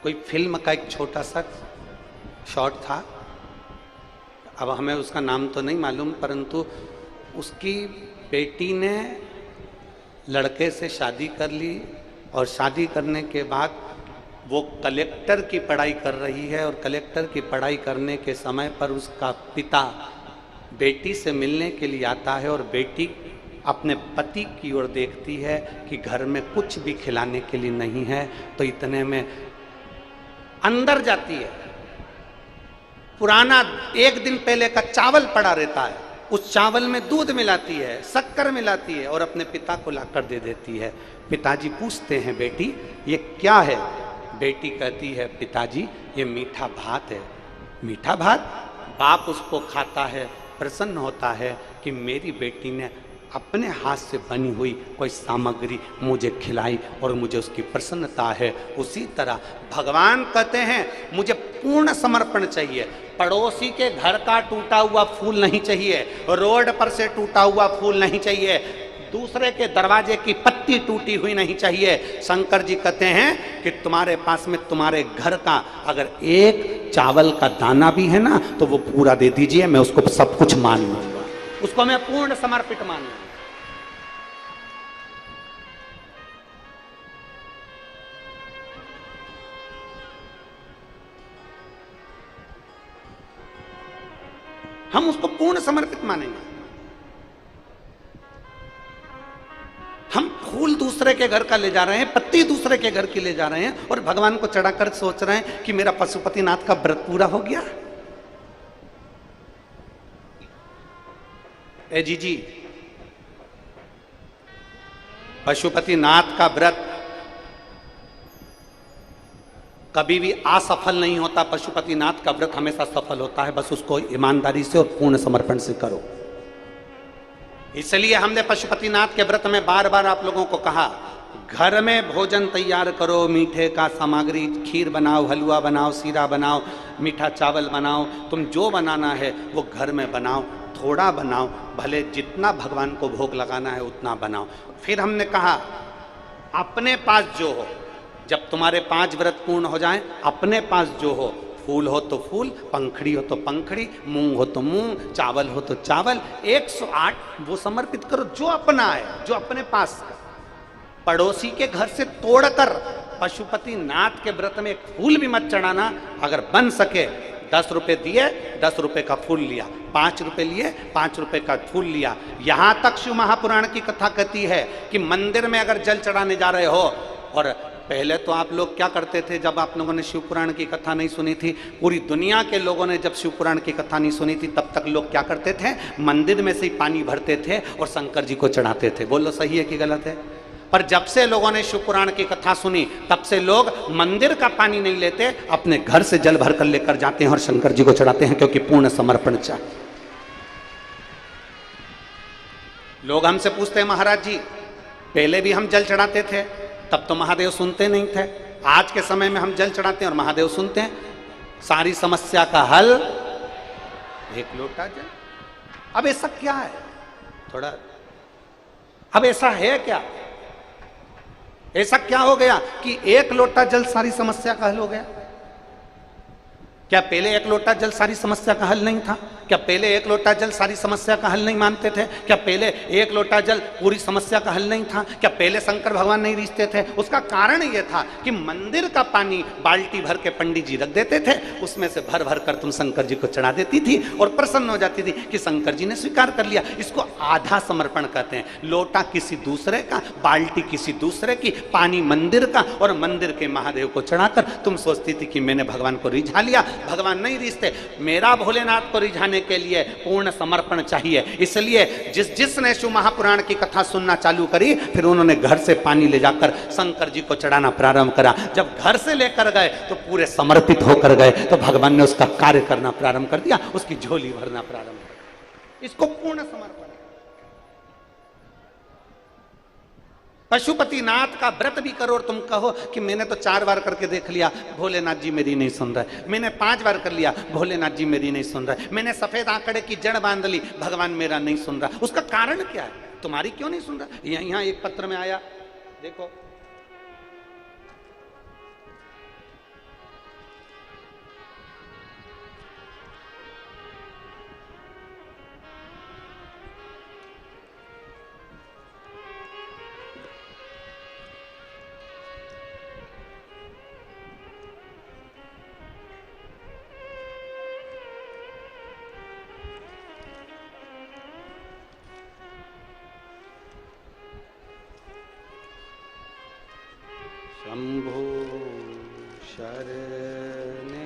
कोई फिल्म का एक छोटा सा शॉट था, अब हमें उसका नाम तो नहीं मालूम, परंतु उसकी बेटी ने लड़के से शादी कर ली और शादी करने के बाद वो कलेक्टर की पढ़ाई कर रही है और कलेक्टर की पढ़ाई करने के समय पर उसका पिता बेटी से मिलने के लिए आता है और बेटी अपने पति की ओर देखती है कि घर में कुछ भी खिलाने के लिए नहीं है, तो इतने में अंदर जाती है, पुराना 1 दिन पहले का चावल पड़ा रहता है, उस चावल में दूध मिलाती है, शक्कर मिलाती है और अपने पिता को लाकर दे देती है। पिताजी पूछते हैं बेटी ये क्या है? बेटी कहती है पिताजी ये मीठा भात है। मीठा भात? बाप उसको खाता है, प्रसन्न होता है कि मेरी बेटी ने अपने हाथ से बनी हुई कोई सामग्री मुझे खिलाई और मुझे उसकी प्रसन्नता है। उसी तरह भगवान कहते हैं मुझे पूर्ण समर्पण चाहिए। पड़ोसी के घर का टूटा हुआ फूल नहीं चाहिए, रोड पर से टूटा हुआ फूल नहीं चाहिए, दूसरे के दरवाजे की पत्ती टूटी हुई नहीं चाहिए। शंकर जी कहते हैं कि तुम्हारे पास में तुम्हारे घर का अगर एक चावल का दाना भी है ना तो वो पूरा दे दीजिए, मैं उसको सब कुछ मान लूंगा, उसको मैं पूर्ण समर्पित मान लूंगा। हम उसको पूर्ण समर्पित मानेंगे। हम फूल दूसरे के घर का ले जा रहे हैं, पत्ती दूसरे के घर की ले जा रहे हैं और भगवान को चढ़ाकर सोच रहे हैं कि मेरा पशुपतिनाथ का व्रत पूरा हो गया। ए जी, पशुपतिनाथ का व्रत कभी भी असफल नहीं होता। पशुपतिनाथ का व्रत हमेशा सफल होता है, बस उसको ईमानदारी से और पूर्ण समर्पण से करो। इसलिए हमने पशुपतिनाथ के व्रत में बार बार आप लोगों को कहा घर में भोजन तैयार करो, मीठे का सामग्री, खीर बनाओ, हलवा बनाओ, सीरा बनाओ, मीठा चावल बनाओ, तुम जो बनाना है वो घर में बनाओ, थोड़ा बनाओ, भले जितना भगवान को भोग लगाना है उतना बनाओ। फिर हमने कहा अपने पास जो हो, जब तुम्हारे 5 व्रत पूर्ण हो जाएं, अपने पास जो हो, फूल हो तो फूल, पंखड़ी हो तो पंखड़ी, मूंग हो तो मूंग, चावल हो तो चावल, 108 वो समर्पित करो जो अपना है, जो अपने पास है। पड़ोसी के घर से तोड़कर पशुपतिनाथ के व्रत में एक फूल भी मत चढ़ाना। अगर बन सके 10 रुपए दिए, 10 रुपए का फूल लिया, 5 रुपए लिए, 5 रुपए का फूल लिया। यहां तक शिव महापुराण की कथा कहती है कि मंदिर में अगर जल चढ़ाने जा रहे हो, और पहले तो आप लोग क्या करते थे, जब आप लोगों ने शिव पुराण की कथा नहीं सुनी थी, पूरी दुनिया के लोगों ने जब शिव पुराण की कथा नहीं सुनी थी, तब तक लोग क्या करते थे, मंदिर में से ही पानी भरते थे और शंकर जी को चढ़ाते थे। बोलो सही है कि गलत है? पर जब से लोगों ने शिव पुराण की कथा सुनी, तब से लोग मंदिर का पानी नहीं लेते, अपने घर से जल भर कर लेकर जाते हैं और शंकर जी को चढ़ाते हैं, क्योंकि पूर्ण समर्पण चाहिए। लोग हमसे पूछते हैं महाराज जी पहले भी हम जल चढ़ाते थे, तब तो महादेव सुनते नहीं थे, आज के समय में हम जल चढ़ाते हैं और महादेव सुनते हैं। सारी समस्या का हल 1 लोटा जल। अब ऐसा क्या है, थोड़ा अब ऐसा है क्या, ऐसा क्या हो गया कि 1 लोटा जल सारी समस्या का हल हो गया? क्या पहले 1 लोटा जल सारी समस्या का हल नहीं था? क्या पहले 1 लोटा जल सारी समस्या का हल नहीं मानते थे? क्या पहले 1 लोटा जल पूरी समस्या का हल नहीं था? क्या पहले शंकर भगवान नहीं रिश्ते थे? उसका कारण यह था कि मंदिर का पानी बाल्टी भर के पंडित जी रख देते थे, उसमें से भर भर कर तुम शंकर जी को चढ़ा देती थी और प्रसन्न हो जाती थी कि शंकर जी ने स्वीकार कर लिया। इसको आधा समर्पण कहते हैं। लोटा किसी दूसरे का, बाल्टी किसी दूसरे की, पानी मंदिर का, और मंदिर के महादेव को चढ़ाकर तुम सोचती थी कि मैंने भगवान को रिझा लिया। भगवान नहीं रिश्ते। मेरा भोलेनाथ को रिझाने के लिए पूर्ण समर्पण चाहिए। इसलिए जिसने शिव महापुराण की कथा सुनना चालू करी, फिर उन्होंने घर से पानी ले जाकर शंकर जी को चढ़ाना प्रारंभ करा। जब घर से लेकर गए तो पूरे समर्पित होकर गए, तो भगवान ने उसका कार्य करना प्रारंभ कर दिया, उसकी झोली भरना प्रारंभ कर दिया। इसको पूर्ण समर्पण। पशुपतिनाथ का व्रत भी करो और तुम कहो कि मैंने तो 4 बार करके देख लिया, भोलेनाथ जी मेरी नहीं सुन रहे, मैंने 5 बार कर लिया, भोलेनाथ जी मेरी नहीं सुन रहे, मैंने सफेद आंकड़े की जड़ बांध ली, भगवान मेरा नहीं सुन रहा। उसका कारण क्या है? तुम्हारी क्यों नहीं सुन रहा? यहाँ एक पत्र में आया, देखो शरणे।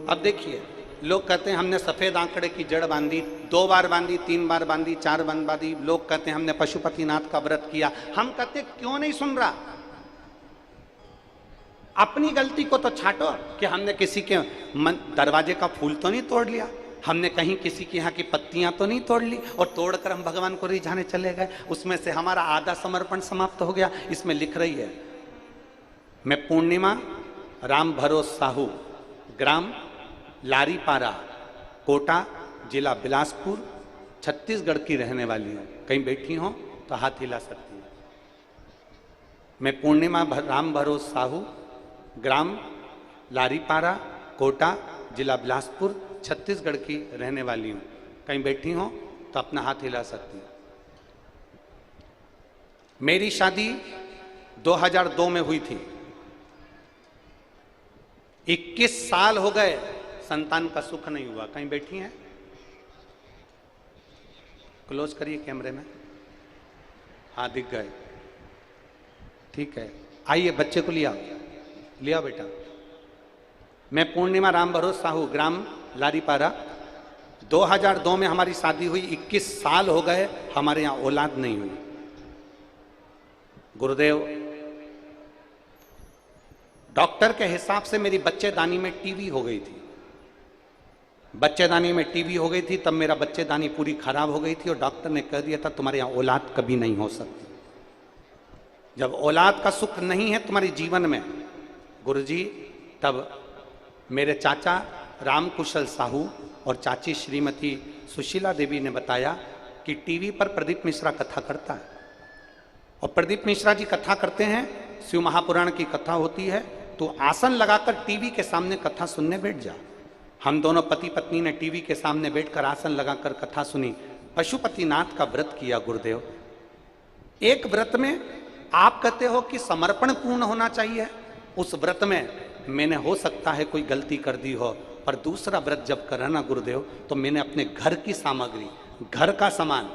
अब देखिए, लोग कहते हैं हमने सफेद आंकड़े की जड़ बांधी, 2 बार बांधी, 3 बार बांधी, 4 बार बांधी। लोग कहते हैं हमने पशुपतिनाथ का व्रत किया। हम कहते क्यों नहीं सुन रहा? अपनी गलती को तो छाटो कि हमने किसी के दरवाजे का फूल तो नहीं तोड़ लिया, हमने कहीं किसी के यहाँ की पत्तियां तो नहीं तोड़ ली और तोड़कर हम भगवान को रिझाने चले गए, उसमें से हमारा आधा समर्पण समाप्त हो गया। इसमें लिख रही है, मैं पूर्णिमा राम भरोस साहू, ग्राम लारीपारा, कोटा, जिला बिलासपुर, छत्तीसगढ़ की रहने वाली हूँ। कहीं बैठी हो तो हाथ हिला सकती है। मैं पूर्णिमा राम भरोस साहू, ग्राम लारीपारा, कोटा, जिला बिलासपुर, छत्तीसगढ़ की रहने वाली हूँ। कहीं बैठी हो तो अपना हाथ हिला सकती है। मेरी शादी 2002 में हुई थी। 21 साल हो गए, संतान का सुख नहीं हुआ। कहीं बैठी हैं? क्लोज करिए कैमरे में। हाँ, दिख गए। ठीक है, आइए बच्चे को लिया लिया बेटा। मैं पूर्णिमा राम भरोस साहू, ग्राम लारीपारा, 2002 में हमारी शादी हुई। 21 साल हो गए, हमारे यहां औलाद नहीं हुई। गुरुदेव, डॉक्टर के हिसाब से मेरी बच्चेदानी में टीबी हो गई थी। बच्चेदानी में टीबी हो गई थी, तब मेरा बच्चेदानी पूरी खराब हो गई थी और डॉक्टर ने कह दिया था तुम्हारे यहां औलाद कभी नहीं हो सकती। जब औलाद का सुख नहीं है तुम्हारे जीवन में गुरुजी, तब मेरे चाचा रामकुशल साहू और चाची श्रीमती सुशीला देवी ने बताया कि टीवी पर प्रदीप मिश्रा कथा करता है और प्रदीप मिश्रा जी कथा करते हैं, शिव महापुराण की कथा होती है, तो आसन लगाकर टीवी के सामने कथा सुनने बैठ जा। हम दोनों पति पत्नी ने टीवी के सामने बैठकर आसन लगाकर कथा सुनी, पशुपतिनाथ का व्रत किया। गुरुदेव, एक व्रत में आप कहते हो कि समर्पण पूर्ण होना चाहिए, उस व्रत में मैंने हो सकता है कोई गलती कर दी हो, पर दूसरा व्रत जब करा ना गुरुदेव, तो मैंने अपने घर की सामग्री, घर का सामान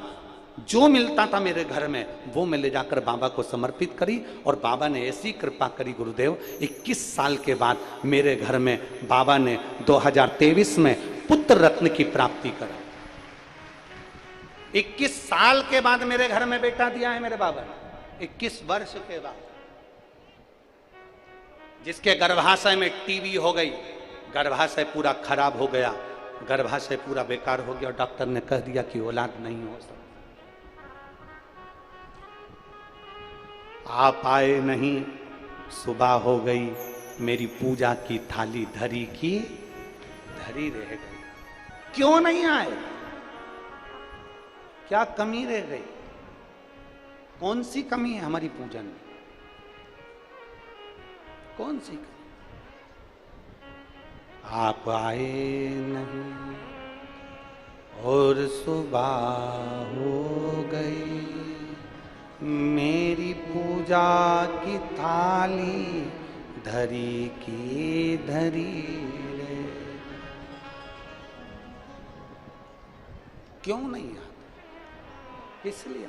जो मिलता था मेरे घर में, वो मैं ले जाकर बाबा को समर्पित करी और बाबा ने ऐसी कृपा करी गुरुदेव, 21 साल के बाद मेरे घर में बाबा ने 2023 में पुत्र रत्न की प्राप्ति करा। 21 साल के बाद मेरे घर में बेटा दिया है मेरे बाबा ने, 21 वर्ष के बाद। जिसके गर्भाशय में टीबी हो गई, गर्भाशय पूरा खराब हो गया, गर्भाशय पूरा बेकार हो गया और डॉक्टर ने कह दिया कि औलाद नहीं हो सकती। आप आए नहीं, सुबह हो गई, मेरी पूजा की थाली धरी की धरी रह गई। क्यों नहीं आए? क्या कमी रह गई? कौन सी कमी है हमारी पूजन में? कौन सी कमी? आप आए नहीं और सुबह हो गई, मेरी पूजा की थाली धरी की धरी रे। क्यों नहीं आता? इसलिए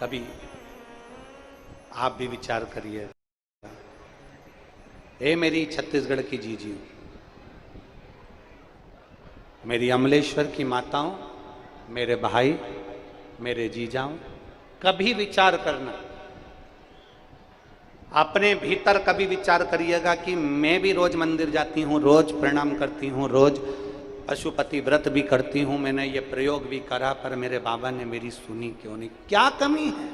कभी आप भी विचार करिए। ए मेरी छत्तीसगढ़ की जीजियों, मेरी अमलेश्वर की माताओं, मेरे भाई, मेरे जीजाओं, कभी विचार करना, अपने भीतर कभी विचार करिएगा कि मैं भी रोज मंदिर जाती हूँ, रोज प्रणाम करती हूँ, रोज पशुपति व्रत भी करती हूँ, मैंने ये प्रयोग भी करा, पर मेरे बाबा ने मेरी सुनी क्यों नहीं? क्या कमी है?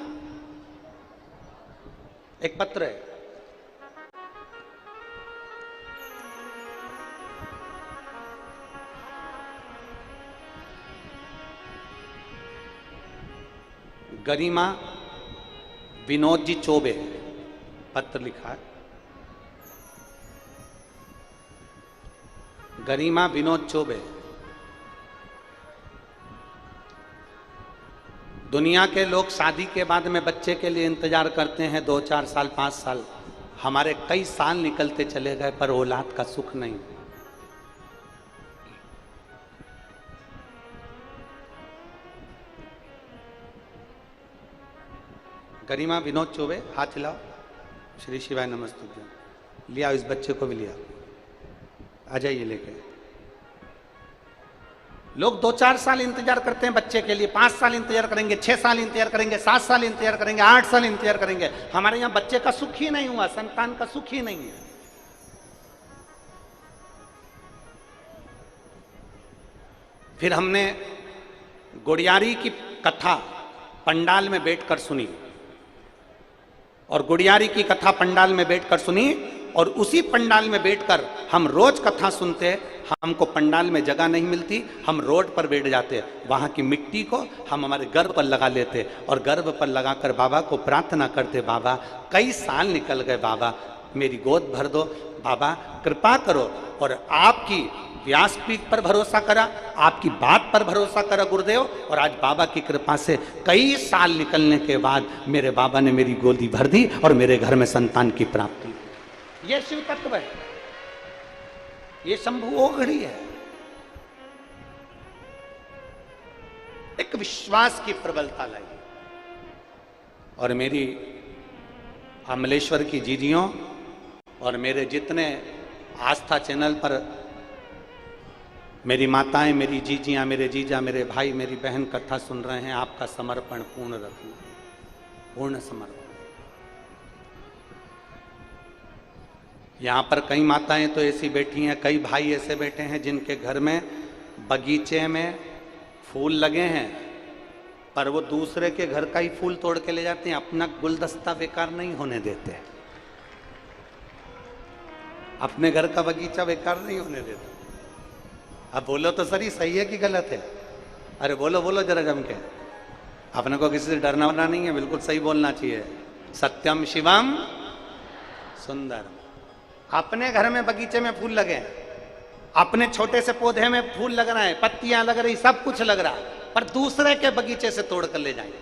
एक पत्र है, गरिमा विनोद जी चौबे, पत्र लिखा है। गरिमा विनोद चौबे, दुनिया के लोग शादी के बाद में बच्चे के लिए इंतजार करते हैं 2, 4 साल, 5 साल। हमारे कई साल निकलते चले गए पर औलाद का सुख नहीं। गरिमा विनोद चौबे, हाथ हिलाओ। श्री शिवाय नमस्तुभ्यम। लिया इस बच्चे को भी लिया, आ जाइए लेके। लोग 2-4 साल इंतजार करते हैं बच्चे के लिए, 5 साल इंतजार करेंगे, 6 साल इंतजार करेंगे, 7 साल इंतजार करेंगे, 8 साल इंतजार करेंगे। हमारे यहां बच्चे का सुख ही नहीं हुआ, संतान का सुख ही नहीं है। फिर हमने गुड़ियारी की कथा पंडाल में बैठकर सुनी, और गुड़ियारी की कथा पंडाल में बैठकर सुनी, और उसी पंडाल में बैठकर हम रोज कथा सुनते। हमको पंडाल में जगह नहीं मिलती, हम रोड पर बैठ जाते, वहां की मिट्टी को हम हमारे गर्भ पर लगा लेते, और गर्भ पर लगाकर बाबा को प्रार्थना करते, बाबा कई साल निकल गए, बाबा मेरी गोद भर दो, बाबा कृपा करो। और आपकी व्यासपीठ पर भरोसा करा, आपकी बात पर भरोसा करा गुरुदेव, और आज बाबा की कृपा से कई साल निकलने के बाद मेरे बाबा ने मेरी गोदी भर दी और मेरे घर में संतान की प्राप्ति। ये शिव तत्व है, ये शंभु ओघड़ी है। एक विश्वास की प्रबलता लाई। और मेरी अमलेश्वर की जीजियों और मेरे जितने आस्था चैनल पर मेरी माताएं, मेरी जीजियां, मेरे जीजा, मेरे भाई, मेरी बहन कथा सुन रहे हैं, आपका समर्पण पूर्ण रखना, पूर्ण समर्पण। यहाँ पर कई माताएं तो ऐसी बैठी हैं, कई भाई ऐसे बैठे हैं जिनके घर में बगीचे में फूल लगे हैं, पर वो दूसरे के घर का ही फूल तोड़ के ले जाते हैं, अपना गुलदस्ता बेकार नहीं होने देते, अपने घर का बगीचा बेकार नहीं होने देते। अब बोलो तो सही है कि गलत है? अरे बोलो बोलो जरा जम के। अपने को किसी से डरना वरना नहीं है, बिल्कुल सही बोलना चाहिए। सत्यम शिवम सुंदरम। अपने घर में बगीचे में फूल लगे, अपने छोटे से पौधे में फूल लग रहा है, पत्तियां लग रही, सब कुछ लग रहा, पर दूसरे के बगीचे से तोड़ कर ले जाएंगे।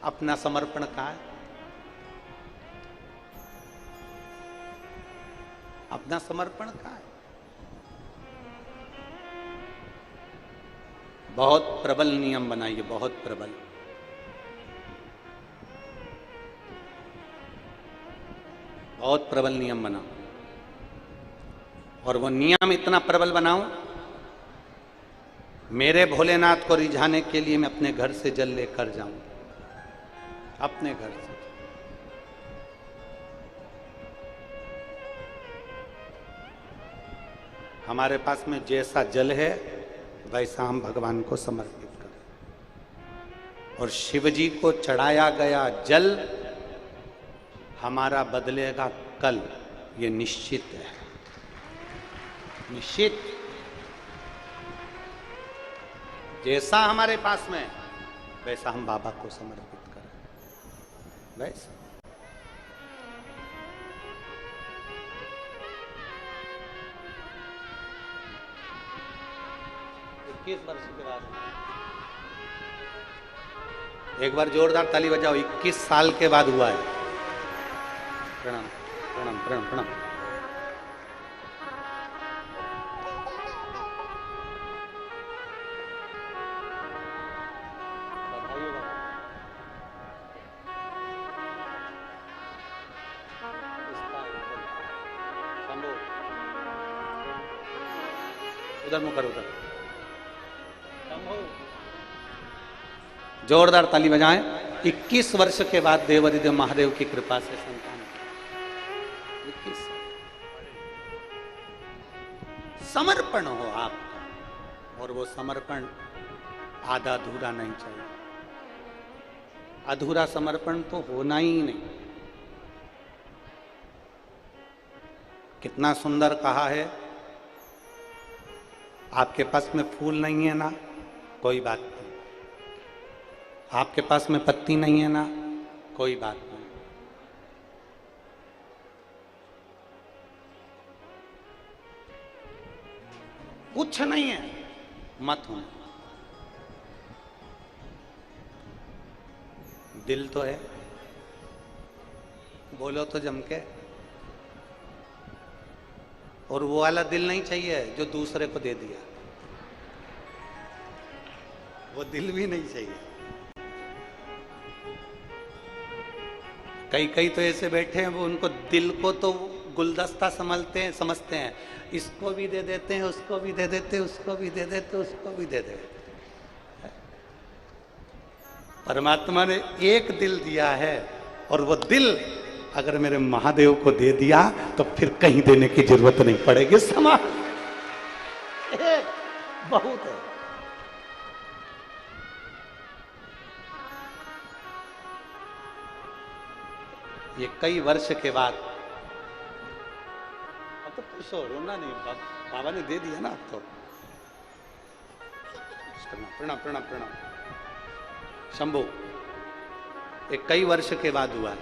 अपना समर्पण कहाँ है? अपना समर्पण कहाँ है? बहुत प्रबल नियम बनाइए, बहुत प्रबल। बहुत प्रबल नियम बनाओ, और वो नियम इतना प्रबल बनाओ, मेरे भोलेनाथ को रिझाने के लिए मैं अपने घर से जल लेकर जाऊं, अपने घर से। हमारे पास में जैसा जल है वैसा हम भगवान को समर्पित करें, और शिव जी को चढ़ाया गया जल हमारा बदलेगा कल, ये निश्चित है, निश्चित। जैसा हमारे पास में वैसा हम बाबा को समर्पित करें, वैसा। वर्ष के बाद एक बार जोरदार ताली बजाओ। 21 साल के बाद हुआ है। प्रणाम प्रणाम प्रणाम प्रणाम। उधर मुँह करो, उधर जोरदार ताली बजाएं। 21 वर्ष के बाद देवादिदेव महादेव की कृपा से संतान। 21 समर्पण हो आपका, और वो समर्पण आधा अधूरा नहीं चाहिए। अधूरा समर्पण तो होना ही नहीं। कितना सुंदर कहा है, आपके पास में फूल नहीं है ना, कोई बात नहीं। आपके पास में पत्ती नहीं है ना, कोई बात नहीं। कुछ नहीं है, मत हो। दिल तो है, बोलो तो जम के। और वो वाला दिल नहीं चाहिए जो दूसरे को दे दिया, वो दिल भी नहीं चाहिए। कई कई तो ऐसे बैठे हैं, वो उनको दिल को तो गुलदस्ता समझते हैं, इसको भी दे देते हैं, उसको भी दे देते, उसको भी दे देते, उसको भी दे देते। परमात्मा ने एक दिल दिया है, और वो दिल अगर मेरे महादेव को दे दिया तो फिर कहीं देने की जरूरत नहीं पड़ेगी। समा बहुत है। ये कई वर्ष के बाद, अब तो खुश हो, रोना नहीं, बाबा ने दे दिया ना, अब तो प्रणाम प्रणाम प्रणाम। शंभू, ये कई वर्ष के बाद हुआ है।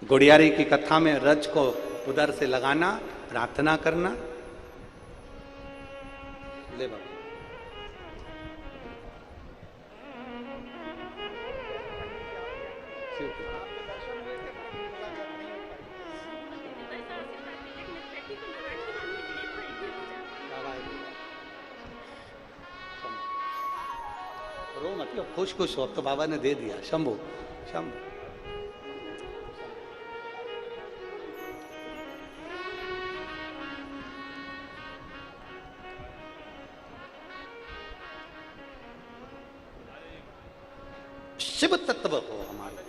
गुड़ियारी की कथा में रज को उधर से लगाना, प्रार्थना करना। ले बाबा, रो मत, खुश खुश हो, तो बाबा ने दे दिया। शंभू शंभू, शिव तत्व हो हमारे।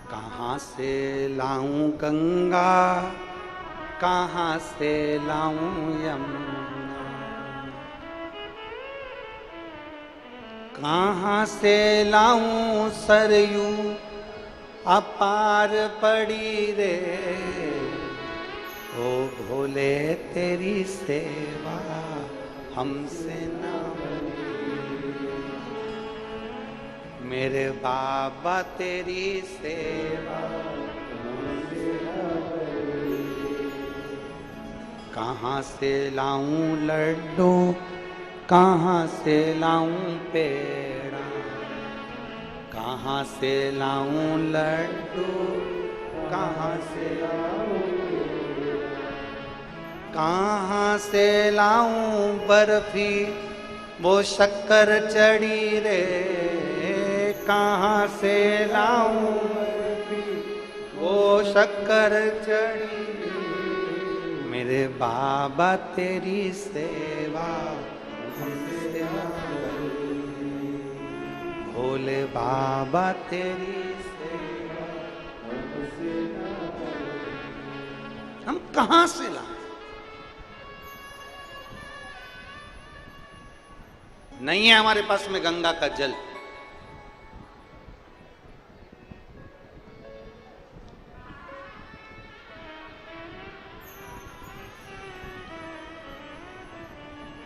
कहां से लाऊं गंगा, कहां से लाऊं यमुना, कहां से लाऊं सरयू अपार पड़ी रे। ओ भोले तेरी सेवा हमसे ना मेरे बाबा, तेरी सेवा हमसे ना। कहाँ से लाऊं लड्डू, कहाँ से लाऊं पेड़ा, कहाँ से लाऊं लड्डू, कहाँ से लाऊं, कहाँ से लाऊं बर्फी वो शक्कर चढ़ी रे। कहाँ से लाऊं बर्फी वो शक्कर चढ़ी रे। मेरे बाबा तेरी सेवा हमसे ना भोले बाबा, तेरी सेवा हमसे ना। हम कहाँ से लाएं? नहीं है हमारे पास में गंगा का जल।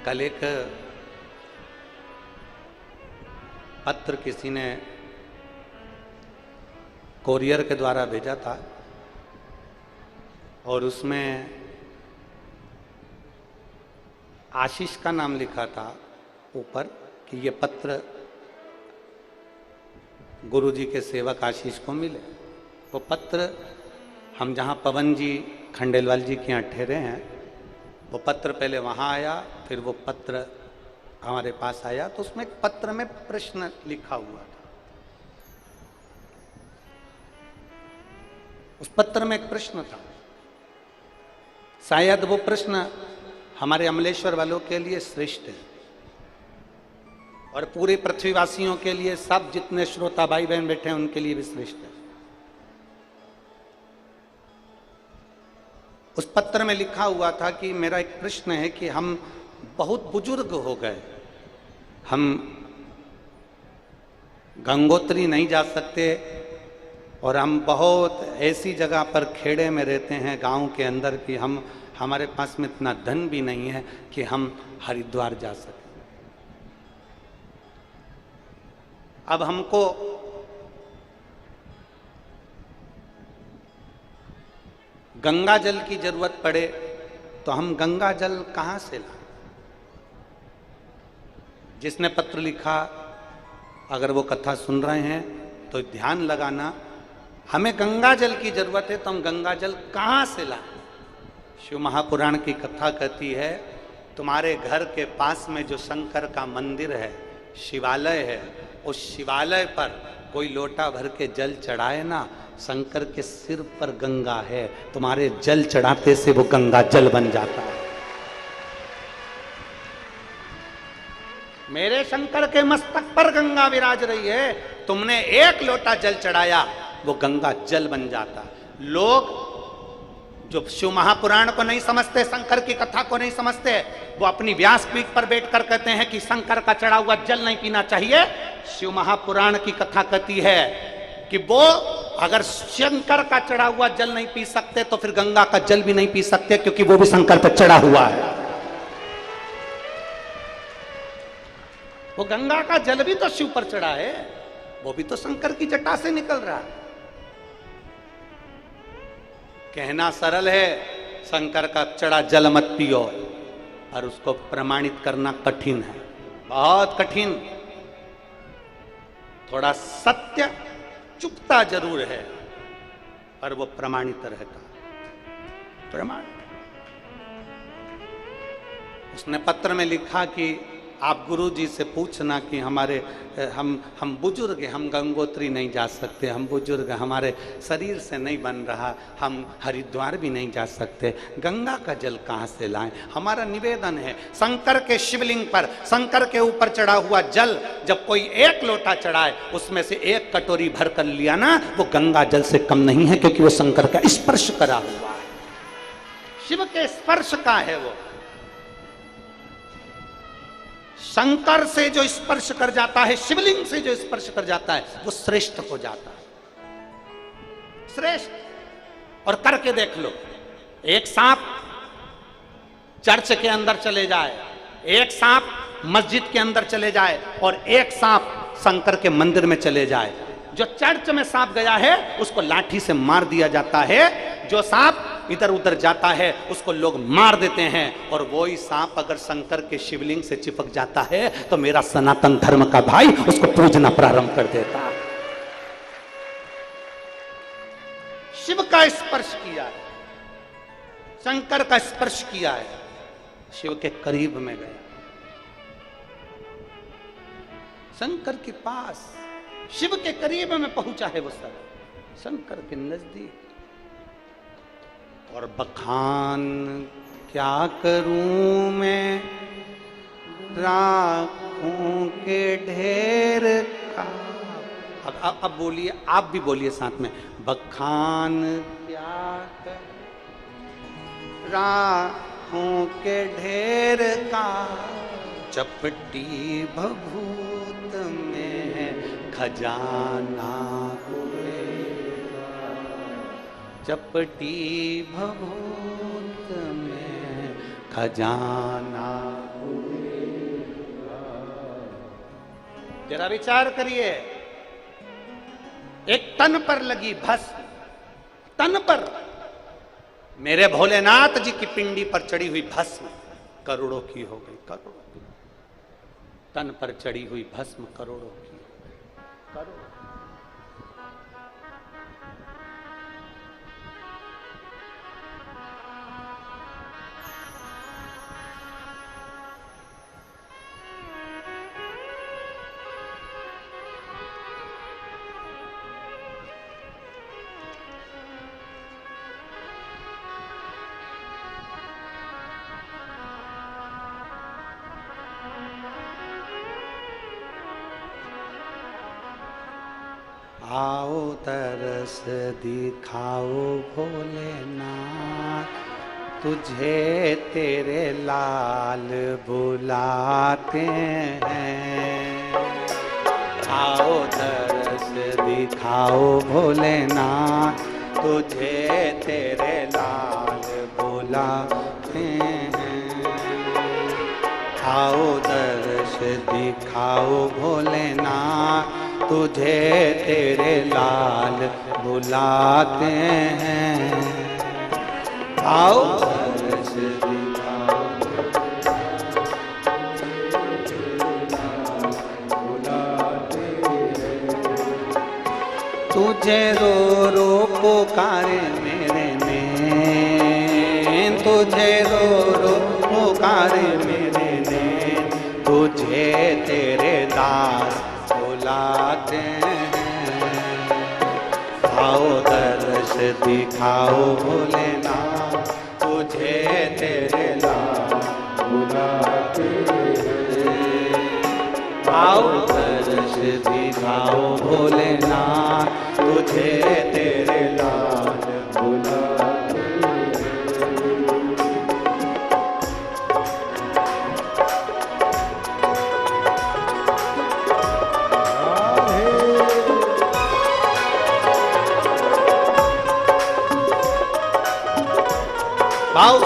कल एक पत्र किसी ने कोरियर के द्वारा भेजा था, और उसमें आशीष का नाम लिखा था ऊपर कि ये पत्र गुरुजी के सेवक आशीष को मिले। वो पत्र हम जहाँ पवन जी खंडेलवाल जी के यहाँ ठहरे हैं, वो पत्र पहले वहाँ आया, फिर वो पत्र हमारे पास आया। तो उसमें एक पत्र में प्रश्न लिखा हुआ था। उस पत्र में एक प्रश्न था। शायद वो प्रश्न हमारे अमलेश्वर वालों के लिए श्रेष्ठ है, और पूरे पृथ्वीवासियों के लिए, सब जितने श्रोता भाई बहन बैठे हैं उनके लिए भी श्रेष्ठ है। उस पत्र में लिखा हुआ था कि मेरा एक प्रश्न है कि हम बहुत बुजुर्ग हो गए, हम गंगोत्री नहीं जा सकते, और हम बहुत ऐसी जगह पर खेड़े में रहते हैं गांव के अंदर कि हमारे पास में इतना धन भी नहीं है कि हम हरिद्वार जा सकें। अब हमको गंगा जल की जरूरत पड़े तो हम गंगा जल कहाँ से लाएं? जिसने पत्र लिखा, अगर वो कथा सुन रहे हैं तो ध्यान लगाना, हमें गंगा जल की जरूरत है, तो हम गंगा जल कहाँ से लाएं? शिव महापुराण की कथा कहती है, तुम्हारे घर के पास में जो शंकर का मंदिर है, शिवालय है, उस शिवालय पर कोई लोटा भर के जल चढ़ाए ना, शंकर के सिर पर गंगा है, तुम्हारे जल चढ़ाते से वो गंगा जल बन जाता है। मेरे शंकर के मस्तक पर गंगा विराज रही है, तुमने एक लोटा जल चढ़ाया, वो गंगा जल बन जाता। लोग जो शिव महापुराण को नहीं समझते, शंकर की कथा को नहीं समझते, वो अपनी व्यासपीठ पर बैठकर कहते हैं कि शंकर का चढ़ा हुआ जल नहीं पीना चाहिए। शिव महापुराण की कथा कहती है कि वो अगर शंकर का चढ़ा हुआ जल नहीं पी सकते तो फिर गंगा का जल भी नहीं पी सकते, क्योंकि वो भी शंकर पर चढ़ा हुआ है। वो गंगा का जल भी तो शिव पर चढ़ा है, वो भी तो शंकर की जटा से निकल रहा है। कहना सरल है, शंकर का चढ़ा जल मत पियो, और उसको प्रमाणित करना कठिन है, बहुत कठिन। थोड़ा सत्य चुपता जरूर है, पर वो प्रमाणित रहता, प्रमाणित। उसने पत्र में लिखा कि आप गुरु जी से पूछना कि हमारे हम बुजुर्ग हैं, हम गंगोत्री नहीं जा सकते, हम बुजुर्ग, हमारे शरीर से नहीं बन रहा, हम हरिद्वार भी नहीं जा सकते, गंगा का जल कहाँ से लाएं। हमारा निवेदन है, शंकर के शिवलिंग पर, शंकर के ऊपर चढ़ा हुआ जल जब कोई एक लोटा चढ़ाए, उसमें से एक कटोरी भर कर लिया ना, वो गंगा जल से कम नहीं है, क्योंकि वो शंकर का स्पर्श करा हुआ है, शिव के स्पर्श का है। वो शंकर से जो स्पर्श कर जाता है, शिवलिंग से जो स्पर्श कर जाता है, वो श्रेष्ठ हो जाता है, श्रेष्ठ। और करके देख लो, एक सांप चर्च के अंदर चले जाए, एक सांप मस्जिद के अंदर चले जाए, और एक सांप शंकर के मंदिर में चले जाए। जो चर्च में सांप गया है उसको लाठी से मार दिया जाता है, जो सांप इधर उधर जाता है उसको लोग मार देते हैं। और वही सांप अगर शंकर के शिवलिंग से चिपक जाता है तो मेरा सनातन धर्म का भाई उसको पूजना प्रारंभ कर देता है। शिव का स्पर्श किया है, शंकर का स्पर्श किया है, शिव के करीब में गया, शंकर के पास, शिव के करीब में पहुंचा है वो सब, शंकर के नजदीक। और बखान क्या करूं मैं राखों के ढेर का। अब बोलिए, आप भी बोलिए साथ में, बखान क्या करूं राखों के ढेर का, चपटी भभूत में खजाना हुए, चपटी भभूत में खजाना हुए। जरा विचार करिए, एक तन पर लगी भस्म, तन पर, मेरे भोलेनाथ जी की पिंडी पर चढ़ी हुई भस्म करोड़ों की हो गई, करोड़ों। तन पर चढ़ी हुई भस्म करोड़ों की, करोड़ों। आओ तरस दिखाओ भोलेनाथ, तुझे तेरे लाल बुलाते हैं। आओ तरस दिखाओ भोलेनाथ, तुझे तेरे लाल बुलाते हैं। आओ दर्श दिखाओ भोलेनाथ, तुझे तेरे लाल बुलाते हैं। आओ दर्श दिखाओ बुलाते हैं। तुझे रो रो पुकारे मेरे ने, तुझे रो रो पुकारे मेरे, तुझे तेरे दास बुलाते हैं। आओ दर्श दिखाओ भोलेनाथ, तुझे तेरे दास बुलाते हैं। आओ दर्श दिखाओ भोलेनाथ, तुझे तेरे दास बुलाते भाव।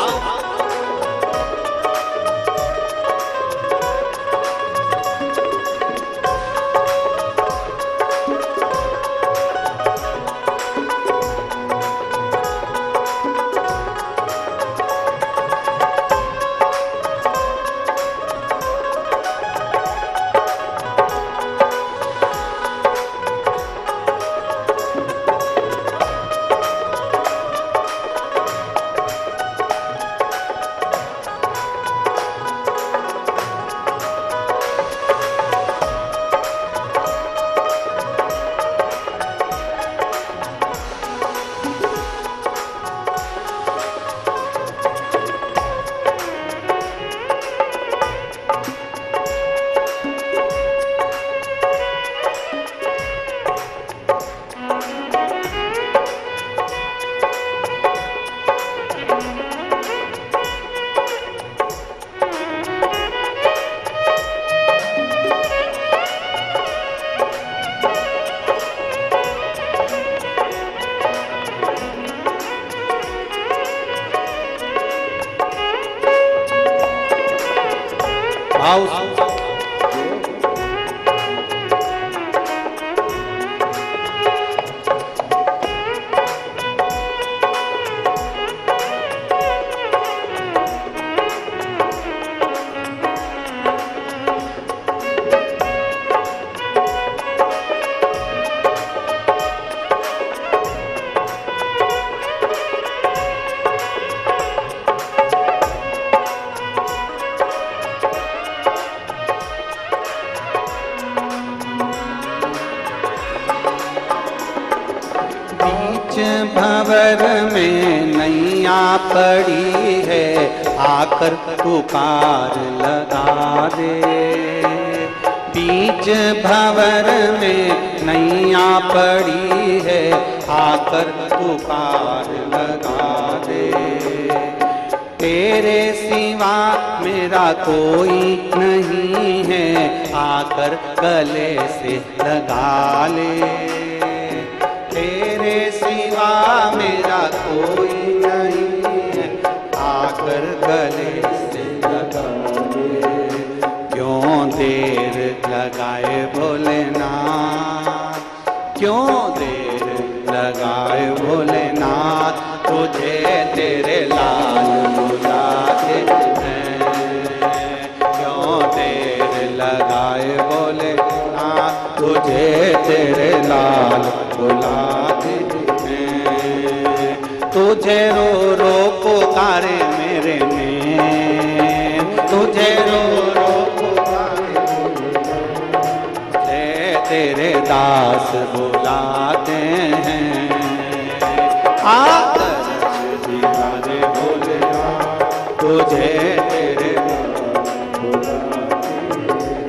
भंवर में नैया पड़ी है, आकर पुकार लगा दे। बीच भंवर में नैया पड़ी है, आकर पुकार लगा दे। तेरे सिवा मेरा कोई नहीं है, आकर गले से लगा ले। तेरे सिवा मेरा कोई नहीं है, आकर गले से लगा ले। क्यों देर लगाए भोलेनाथ, क्यों देर लगाए भोलेनाथ, तुझे तेरे लाल बुलाते हैं। क्यों देर लगाए भोलेनाथ, तुझे तेरे लाल बुलाते हैं। तुझे रो रो पुकारे मेरे में, तुझे रो रो पुकारे तेरे दास बुलाते हैं। आदर्श दिखा दे भोलेनाथ, तुझे तेरे दास बुलाते हैं।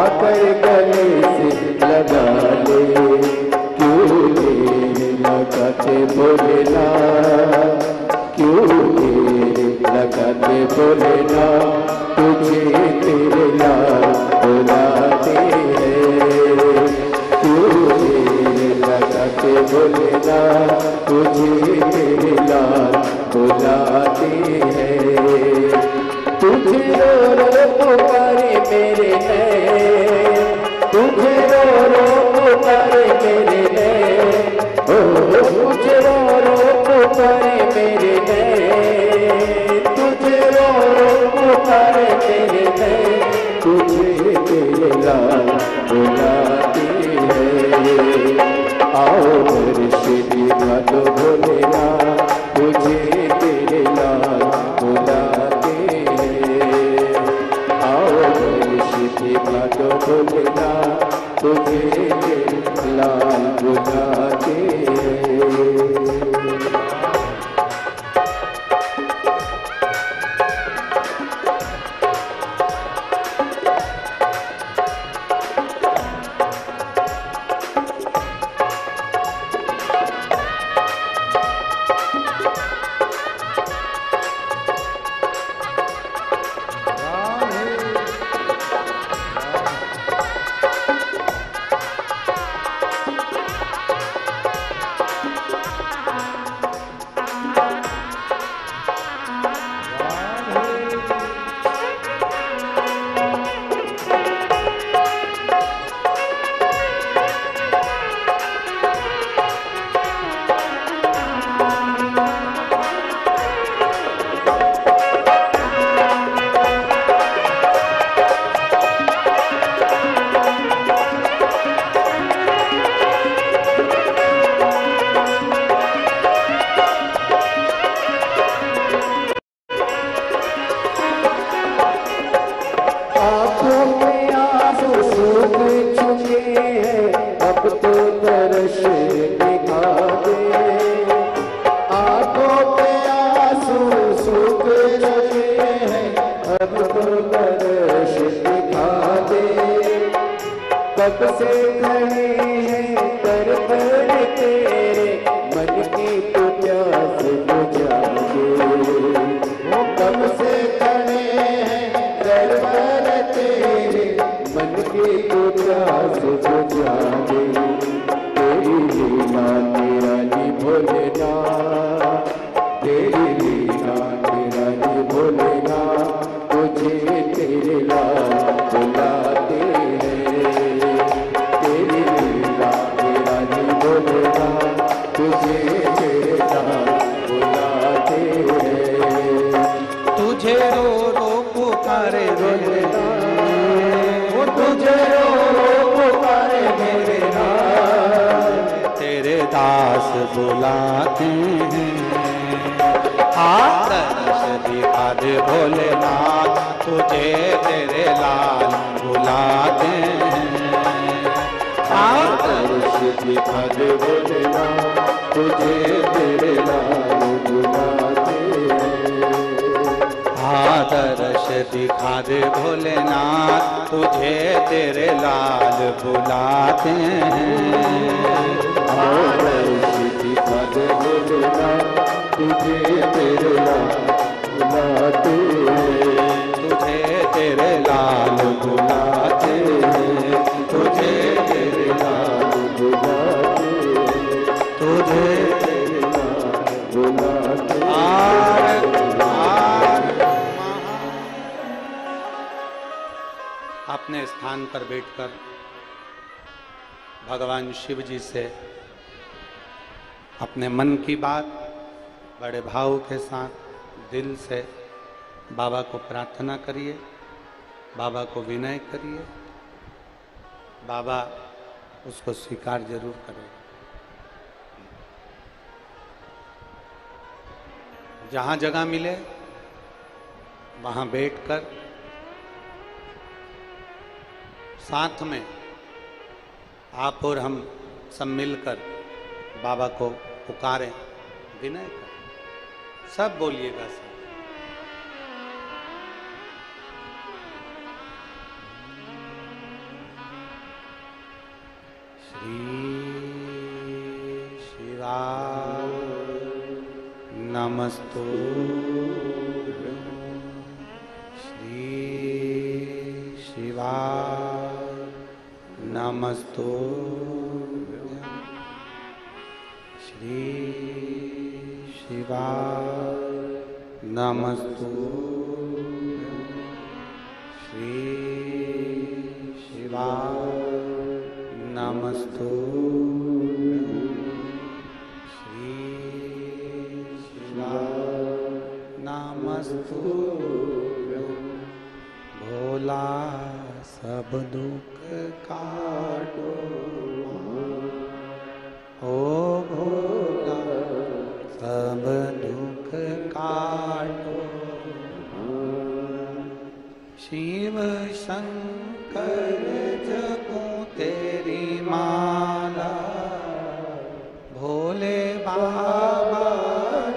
आकर गले से लगा ले, क्यों देर लगाते बोलेना, क्यों देर लगाते बोलेना, तुझे तेरे लाल बुलाते हैं, क्यों देर लगाते बोलेना, तुझे तेरे लाल बुलाते हैं। तुझे रो रो पुकारे मेरे नैन, तुझे रो रो पुकारे मेरे नैन, तुझे रो रो पुकारे मेरे नैन, तुझे रो रो पुकारे मेरे नैन, तुझे तेरे लाल बुलाते हैं। आओ दर्श दिखा दो भोलेना, तुझे तेरे लाल बुलाते हैं। आओ दर्श दिखा दो भोलेना, तुझे तेरे लाल बुलाते हैं। कब से खड़े हैं दर पर तेरे, मन की तो प्यास बुझा दे। वो कब से खड़े हैं दर पर तेरे, मन की तो प्यास बुझा दे। तेरी लीला निराली भोलेना, तेरी लीला निराली भोलेना, तुझे तेरे लाल बुलाते हैं। तेरी लीला निराली भोलेना, तुझे तेरे लाल बुलाते हैं। तुझे रो रो पुकारे भोलेना, वो तुझे रो रो पुकारे मेरे नाम, तेरे दास बुलाते हैं। दर्श दिखा दे भोलेनाथ, तुझे तेरे लाल बुलाते हैं। दर्श दिखा दे भोलेनाथ, तुझे तेरे लाल बुलाते हैं। दर्श दिखा दे भोलेनाथ, तुझे तेरे लाल बुलाते हैं। दर्श दिखा दे भोलेनाथ, तुझे तेरे लाल बुलाते हैं। तुझे तेरे लाल बुलाते हैं। तुझे तेरे लाल बुलाते हैं। तुझे तेरे लाल बुलाते हैं। अपने स्थान पर बैठकर भगवान शिव जी से अपने मन की बात बड़े भाव के साथ दिल से बाबा को प्रार्थना करिए, बाबा को विनय करिए, बाबा उसको स्वीकार जरूर करेगा। जहाँ जगह मिले वहाँ बैठकर साथ में आप और हम सब मिलकर बाबा को पुकारें, विनय करें। सब बोलिएगा सब। भोला सब दुख काटो, ओ भोला सब दुख काटो। शिव शंकर जपो तेरी माला, भोले बाबा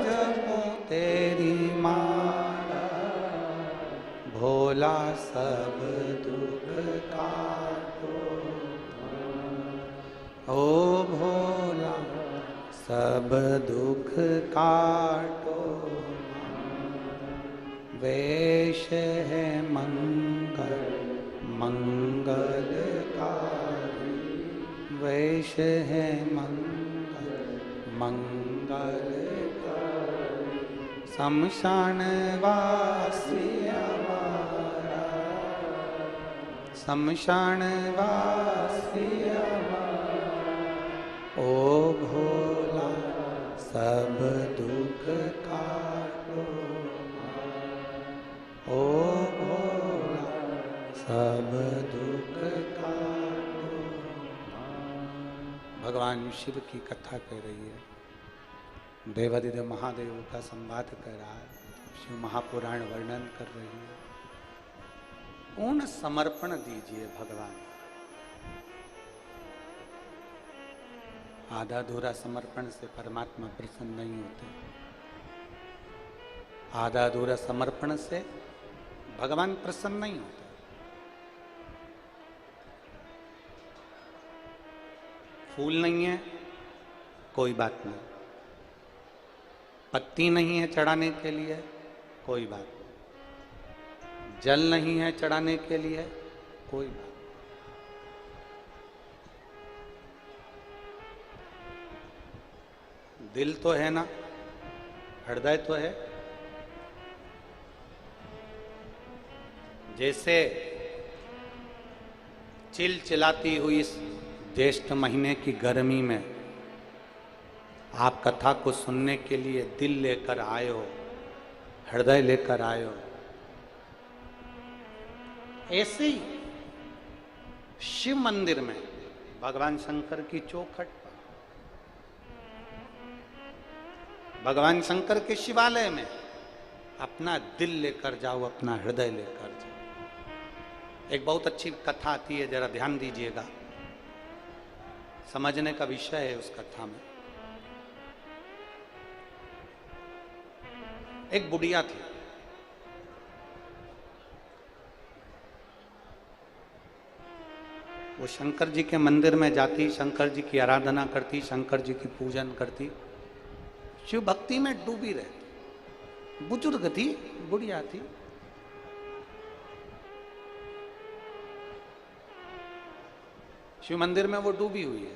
जपो तेरी माला, भोला सब दुख काटो, ओ भोला सब दुख काटो। वेश है मंगल मंगलकारी, वेश है मंगल मंगलकारी। शमशान वासी हमारा, शमशान वासी हमारा, ओ भोला सब दुख काटो, ओ भोला सब दुख काटो। भगवान शिव की कथा कह रही है, देवादिदेव महादेव का संवाद कर रहा है, शिव महापुराण वर्णन कर रही है। पूर्ण समर्पण दीजिए भगवान। आधा अधूरा समर्पण से परमात्मा प्रसन्न नहीं होते, आधा अधूरा समर्पण से भगवान प्रसन्न नहीं होते। फूल नहीं है कोई बात नहीं, पत्ती नहीं है चढ़ाने के लिए कोई बात नहीं, जल नहीं है चढ़ाने के लिए कोई बात। दिल तो है ना, हृदय तो है। जैसे चिलचिलाती हुई इस ज्येष्ठ महीने की गर्मी में आप कथा को सुनने के लिए दिल लेकर आए हो, हृदय लेकर आए हो, ऐसे ही शिव मंदिर में भगवान शंकर की चौखट पर, भगवान शंकर के शिवालय में अपना दिल लेकर जाओ, अपना हृदय लेकर जाओ। एक बहुत अच्छी कथा आती है, जरा ध्यान दीजिएगा, समझने का विषय है उस कथा में। एक बुढ़िया थी, वो शंकर जी के मंदिर में जाती, शंकर जी की आराधना करती, शंकर जी की पूजन करती, शिव भक्ति में डूबी रहती। बुजुर्ग थी, बुढ़िया थी। शिव मंदिर में वो डूबी हुई है,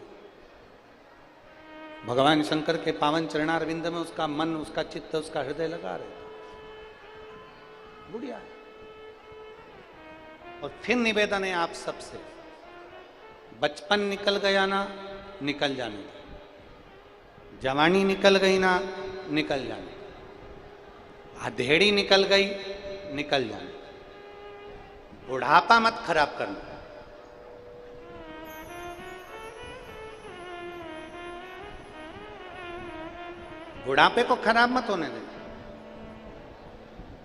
भगवान शंकर के पावन चरणारविंद में उसका मन, उसका चित्त, उसका हृदय लगा रहता, बुढ़िया है। और फिर निवेदन है आप सबसे, बचपन निकल गया ना, निकल जाने दो, जवानी निकल गई ना, निकल जाने, अधेड़ी निकल गई, निकल जाने, बुढ़ापा मत खराब करना। बुढ़ापे को खराब मत होने देना,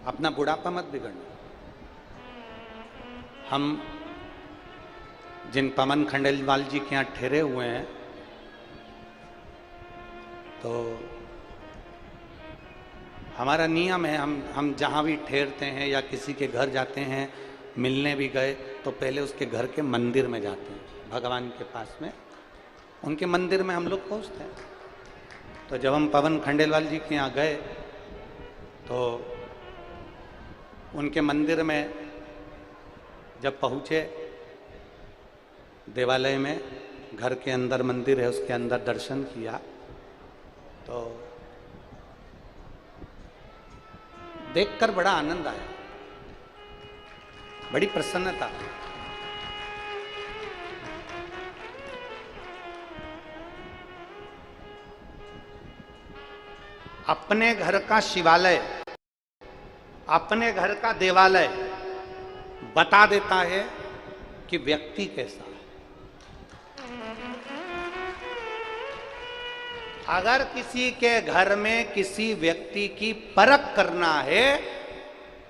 अपना बुढ़ापा मत बिगड़ना। हम जिन पवन खंडेलवाल जी के यहाँ ठहरे हुए हैं, तो हमारा नियम है, हम जहाँ भी ठहरते हैं या किसी के घर जाते हैं, मिलने भी गए तो पहले उसके घर के मंदिर में जाते हैं, भगवान के पास में उनके मंदिर में हम लोग पहुंचते हैं। तो जब हम पवन खंडेलवाल जी के यहाँ गए तो उनके मंदिर में जब पहुँचे, देवालय में, घर के अंदर मंदिर है, उसके अंदर दर्शन किया तो देखकर बड़ा आनंद आया, बड़ी प्रसन्नता। अपने घर का शिवालय, अपने घर का देवालय बता देता है कि व्यक्ति कैसा है। अगर किसी के घर में किसी व्यक्ति की परख करना है,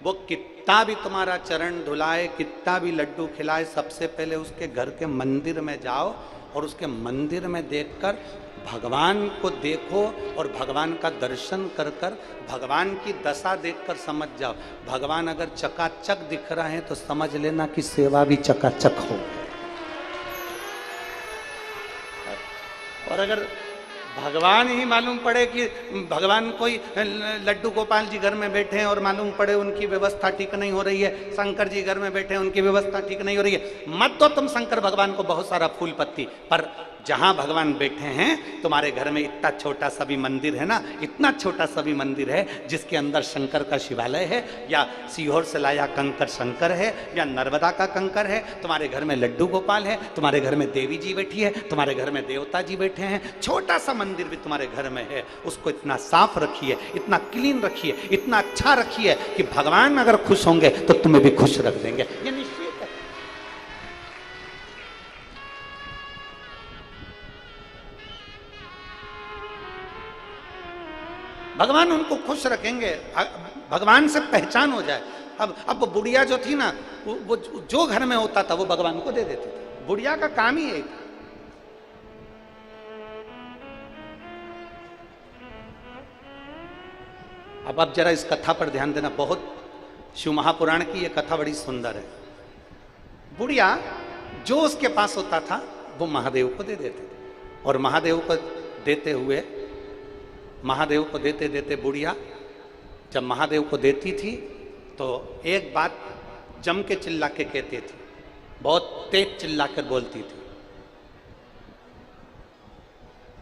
वो कितना भी तुम्हारा चरण धुलाए, कितना भी लड्डू खिलाए, सबसे पहले उसके घर के मंदिर में जाओ और उसके मंदिर में देखकर भगवान को देखो और भगवान का दर्शन कर कर भगवान की दशा देखकर समझ जाओ। भगवान अगर चकाचक दिख रहा है तो समझ लेना कि सेवा भी चकाचक हो। और अगर भगवान ही मालूम पड़े कि भगवान कोई लड्डू गोपाल जी घर में बैठे हैं और मालूम पड़े उनकी व्यवस्था ठीक नहीं हो रही है, शंकर जी घर में बैठे हैं उनकी व्यवस्था ठीक नहीं हो रही है, मत दो तुम शंकर भगवान को बहुत सारा फूल पत्ती, पर जहां भगवान बैठे हैं तुम्हारे घर में इतना छोटा सा भी मंदिर है ना, इतना छोटा सा भी मंदिर है जिसके अंदर शंकर का शिवालय है, या सीहोर से लाया कंकर शंकर है, या नर्मदा का कंकर है, तुम्हारे घर में लड्डू गोपाल है, तुम्हारे घर में देवी जी बैठी है, तुम्हारे घर में देवता जी बैठे हैं, छोटा सा मंदिर भी तुम्हारे घर में है, उसको इतना साफ रखिए, इतना क्लीन रखिए, इतना अच्छा रखिए कि भगवान अगर खुश होंगे तो तुम्हें भी खुश रख देंगे। ये निश्चित है। भगवान उनको खुश रखेंगे, भगवान से पहचान हो जाए। अब बुढ़िया जो थी ना, वो जो घर में होता था वो भगवान को दे देती थी। बुढ़िया का काम ही यही था। अब जरा इस कथा पर ध्यान देना, बहुत शिव महापुराण की ये कथा बड़ी सुंदर है। बुढ़िया जो उसके पास होता था वो महादेव को दे देते थे, और महादेव को देते हुए, महादेव को देते देते बुढ़िया जब महादेव को देती थी तो एक बात जम के चिल्ला के कहती थी, बहुत तेज चिल्ला कर बोलती थी,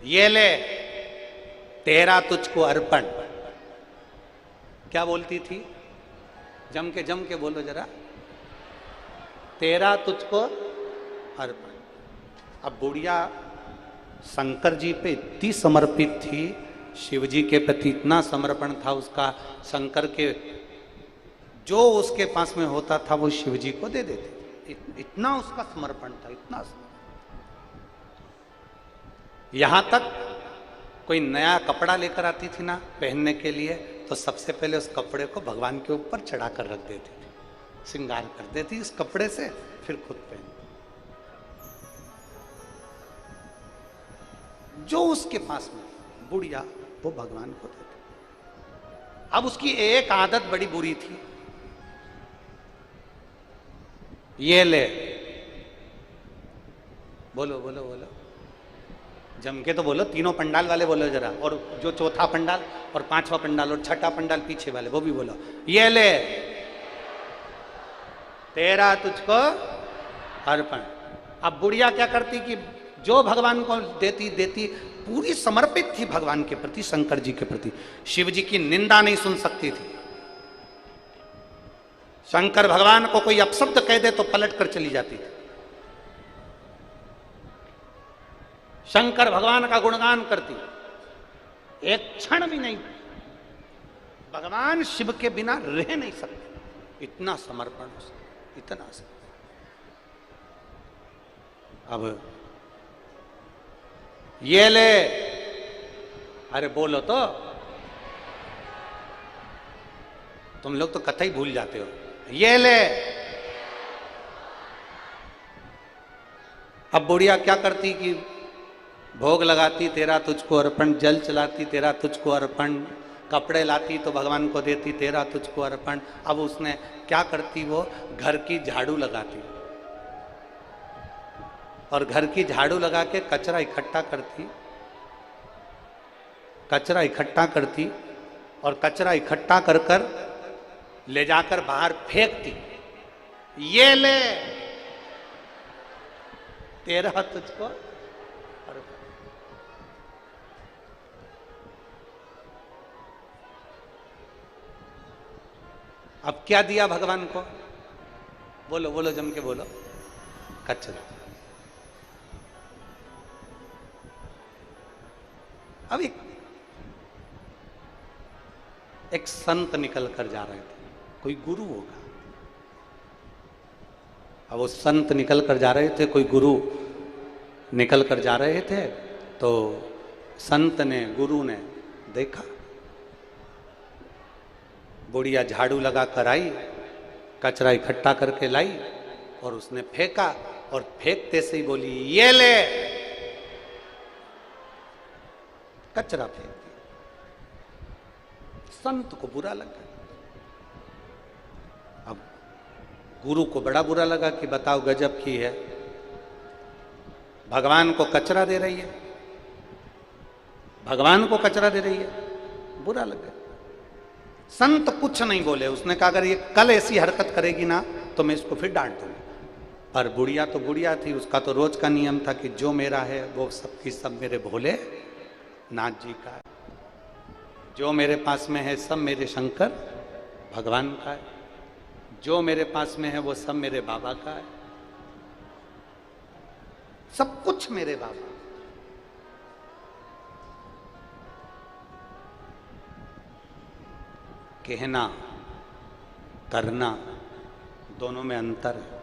ये ले तेरा तुझको अर्पण। क्या बोलती थी? जम के बोलो जरा, तेरा तुझको अर्पण। अब बुढ़िया शंकर जी पे इतनी समर्पित थी, शिव जी के प्रति इतना समर्पण था उसका, शंकर के जो उसके पास में होता था वो शिव जी को दे देते, इतना उसका समर्पण था, इतना। यहां तक कोई नया कपड़ा लेकर आती थी ना पहनने के लिए, तो सबसे पहले उस कपड़े को भगवान के ऊपर चढ़ा कर रख देती थी, श्रृंगार कर देती उस कपड़े से, फिर खुद पहन। जो उसके पास में बुढ़िया वो भगवान को देती। अब उसकी एक आदत बड़ी बुरी थी, ये ले, बोलो बोलो बोलो, जम के तो बोलो, तीनों पंडाल वाले बोलो जरा, और जो चौथा पंडाल और पांचवा पंडाल और छठा पंडाल पीछे वाले वो भी बोलो, ये ले तेरा तुझको अर्पण। अब बुढ़िया क्या करती कि जो भगवान को देती देती, पूरी समर्पित थी भगवान के प्रति, शंकर जी के प्रति, शिव जी की निंदा नहीं सुन सकती थी। शंकर भगवान को कोई अपशब्द कह दे तो पलट कर चली जाती थी। शंकर भगवान का गुणगान करती, एक क्षण भी नहीं, भगवान शिव के बिना रह नहीं सकते, इतना समर्पण, इतना समर्पण। अब ये ले, अरे बोलो तो, तुम लोग तो कथा ही भूल जाते हो, ये ले। अब बुढ़िया क्या करती कि भोग लगाती, तेरा तुझको अर्पण, जल चलाती, तेरा तुझको अर्पण, कपड़े लाती तो भगवान को देती, तेरा तुझको अर्पण। अब उसने क्या करती, वो घर की झाड़ू लगाती और घर की झाड़ू लगा के कचरा इकट्ठा करती, कचरा इकट्ठा करती और कचरा इकट्ठा कर कर ले जाकर बाहर फेंकती। ये ले तेरा तुझको। अब क्या दिया भगवान को? बोलो बोलो, जम के बोलो। कचरा। अब एक संत निकल कर जा रहे थे, कोई गुरु होगा। अब वो संत निकल कर जा रहे थे, कोई गुरु निकल कर जा रहे थे, तो संत ने, गुरु ने देखा, बुढ़िया झाड़ू लगा कर आई, कचरा इकट्ठा करके लाई और उसने फेंका, और फेंकते से ही बोली ये ले, कचरा फेंक दिया। संत को बुरा लगा। अब गुरु को बड़ा बुरा लगा कि बताओ गजब की है, भगवान को कचरा दे रही है, भगवान को कचरा दे रही है, बुरा लगा। संत कुछ नहीं बोले, उसने कहा अगर ये कल ऐसी हरकत करेगी ना तो मैं इसको फिर डांट दूंगा। पर बुढ़िया तो बुढ़िया थी, उसका तो रोज का नियम था कि जो मेरा है वो सबकी सब मेरे भोले नाथ जी का है, जो मेरे पास में है सब मेरे शंकर भगवान का है, जो मेरे पास में है वो सब मेरे बाबा का है, सब कुछ मेरे बाबा। कहना करना दोनों में अंतर है।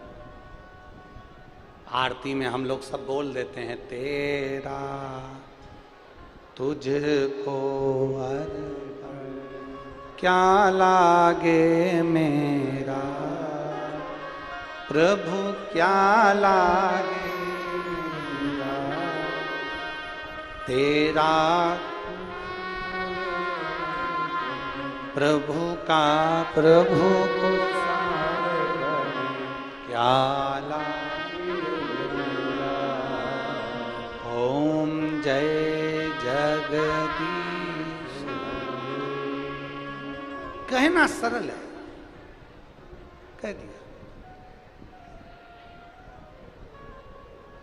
आरती में हम लोग सब बोल देते हैं तेरा तुझको अर्पण, क्या लागे मेरा प्रभु, क्या लागे मेरा, तेरा प्रभु का प्रभु को क्या लागे मेरा। ओम जय जगदीश। कहना सरल है, कह दिया।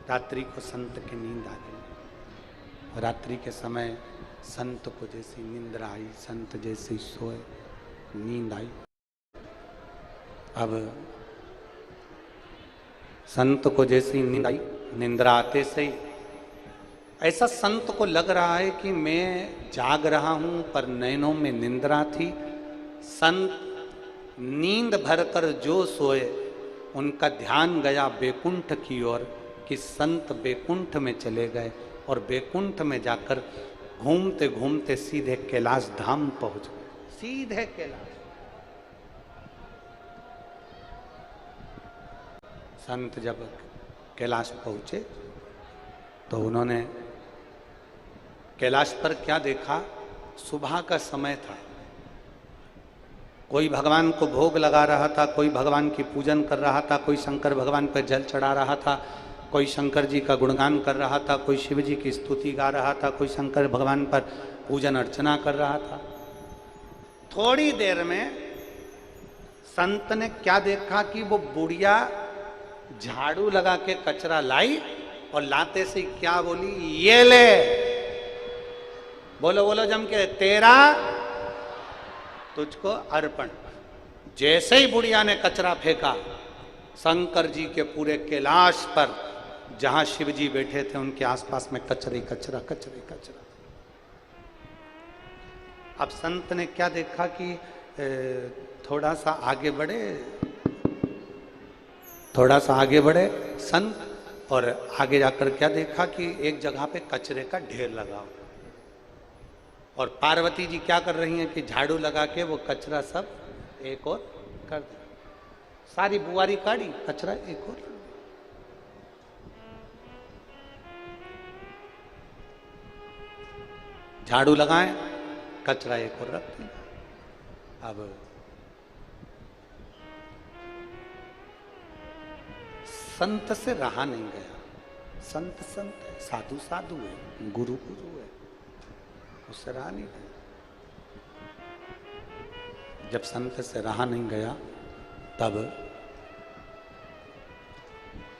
रात्रि को संत की नींद आ गई। रात्रि के समय संत को जैसी नींद आई, संत जैसे सोए, नींद आई। अब संत को जैसी नींद आई, निंद्रा आते से ही ऐसा संत को लग रहा है कि मैं जाग रहा हूं पर नैनों में निंद्रा थी। संत नींद भरकर जो सोए, उनका ध्यान गया बैकुंठ की ओर कि संत बैकुंठ में चले गए और बैकुंठ में जाकर घूमते घूमते सीधे कैलाश धाम पहुंच गए। सीधे कैलाश। संत जब कैलाश पहुंचे तो उन्होंने कैलाश पर क्या देखा? सुबह का समय था। कोई भगवान को भोग लगा रहा था, कोई भगवान की पूजन कर रहा था, कोई शंकर भगवान पर जल चढ़ा रहा था, कोई शंकर जी का गुणगान कर रहा था, कोई शिव जी की स्तुति गा रहा था, कोई शंकर भगवान पर पूजन अर्चना कर रहा था। थोड़ी देर में संत ने क्या देखा कि वो बुढ़िया झाड़ू लगा के कचरा लाई और लाते से क्या बोली, ये ले। बोलो बोलो जम के, तेरा तुझको अर्पण। जैसे ही बुढ़िया ने कचरा फेंका, शंकर जी के पूरे कैलाश पर जहां शिव जी बैठे थे उनके आसपास में कचरे कचरा, कचरे कचरा। अब संत ने क्या देखा कि थोड़ा सा आगे बढ़े, थोड़ा सा आगे बढ़े संत, और आगे जाकर क्या देखा कि एक जगह पे कचरे का ढेर लगा हुआ, और पार्वती जी क्या कर रही हैं कि झाड़ू लगा के वो कचरा सब एक और कर दिया। सारी बुआरी काढ़ी, कचरा एक और। झाड़ू लगाएं, कचरा एक और रख दें। अब संत से रहा नहीं गया। संत संत है, साधु साधु है, गुरु गुरु है, उससे रहा नहीं गया। जब संत से रहा नहीं गया तब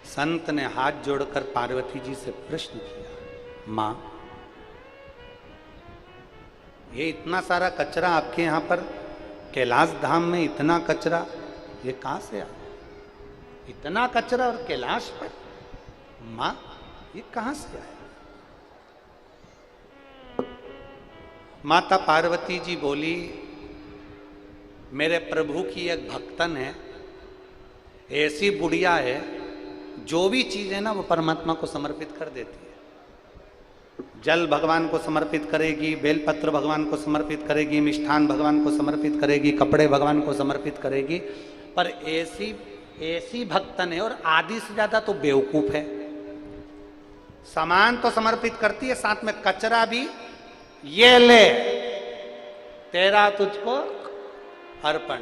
संत ने हाथ जोड़कर पार्वती जी से प्रश्न किया, मां ये इतना सारा कचरा आपके यहां पर कैलाश धाम में, इतना कचरा ये कहां से आया? इतना कचरा और कैलाश पर, मां ये कहां से आया? माता पार्वती जी बोली, मेरे प्रभु की एक भक्तन है, ऐसी बुढ़िया है, जो भी चीज है ना वो परमात्मा को समर्पित कर देती है। जल भगवान को समर्पित करेगी, बेलपत्र भगवान को समर्पित करेगी, मिष्ठान भगवान को समर्पित करेगी, कपड़े भगवान को समर्पित करेगी, पर ऐसी भक्तन है और आधी से ज्यादा तो बेवकूफ है। सामान तो समर्पित करती है, साथ में कचरा भी, ये ले तेरा तुझको अर्पण।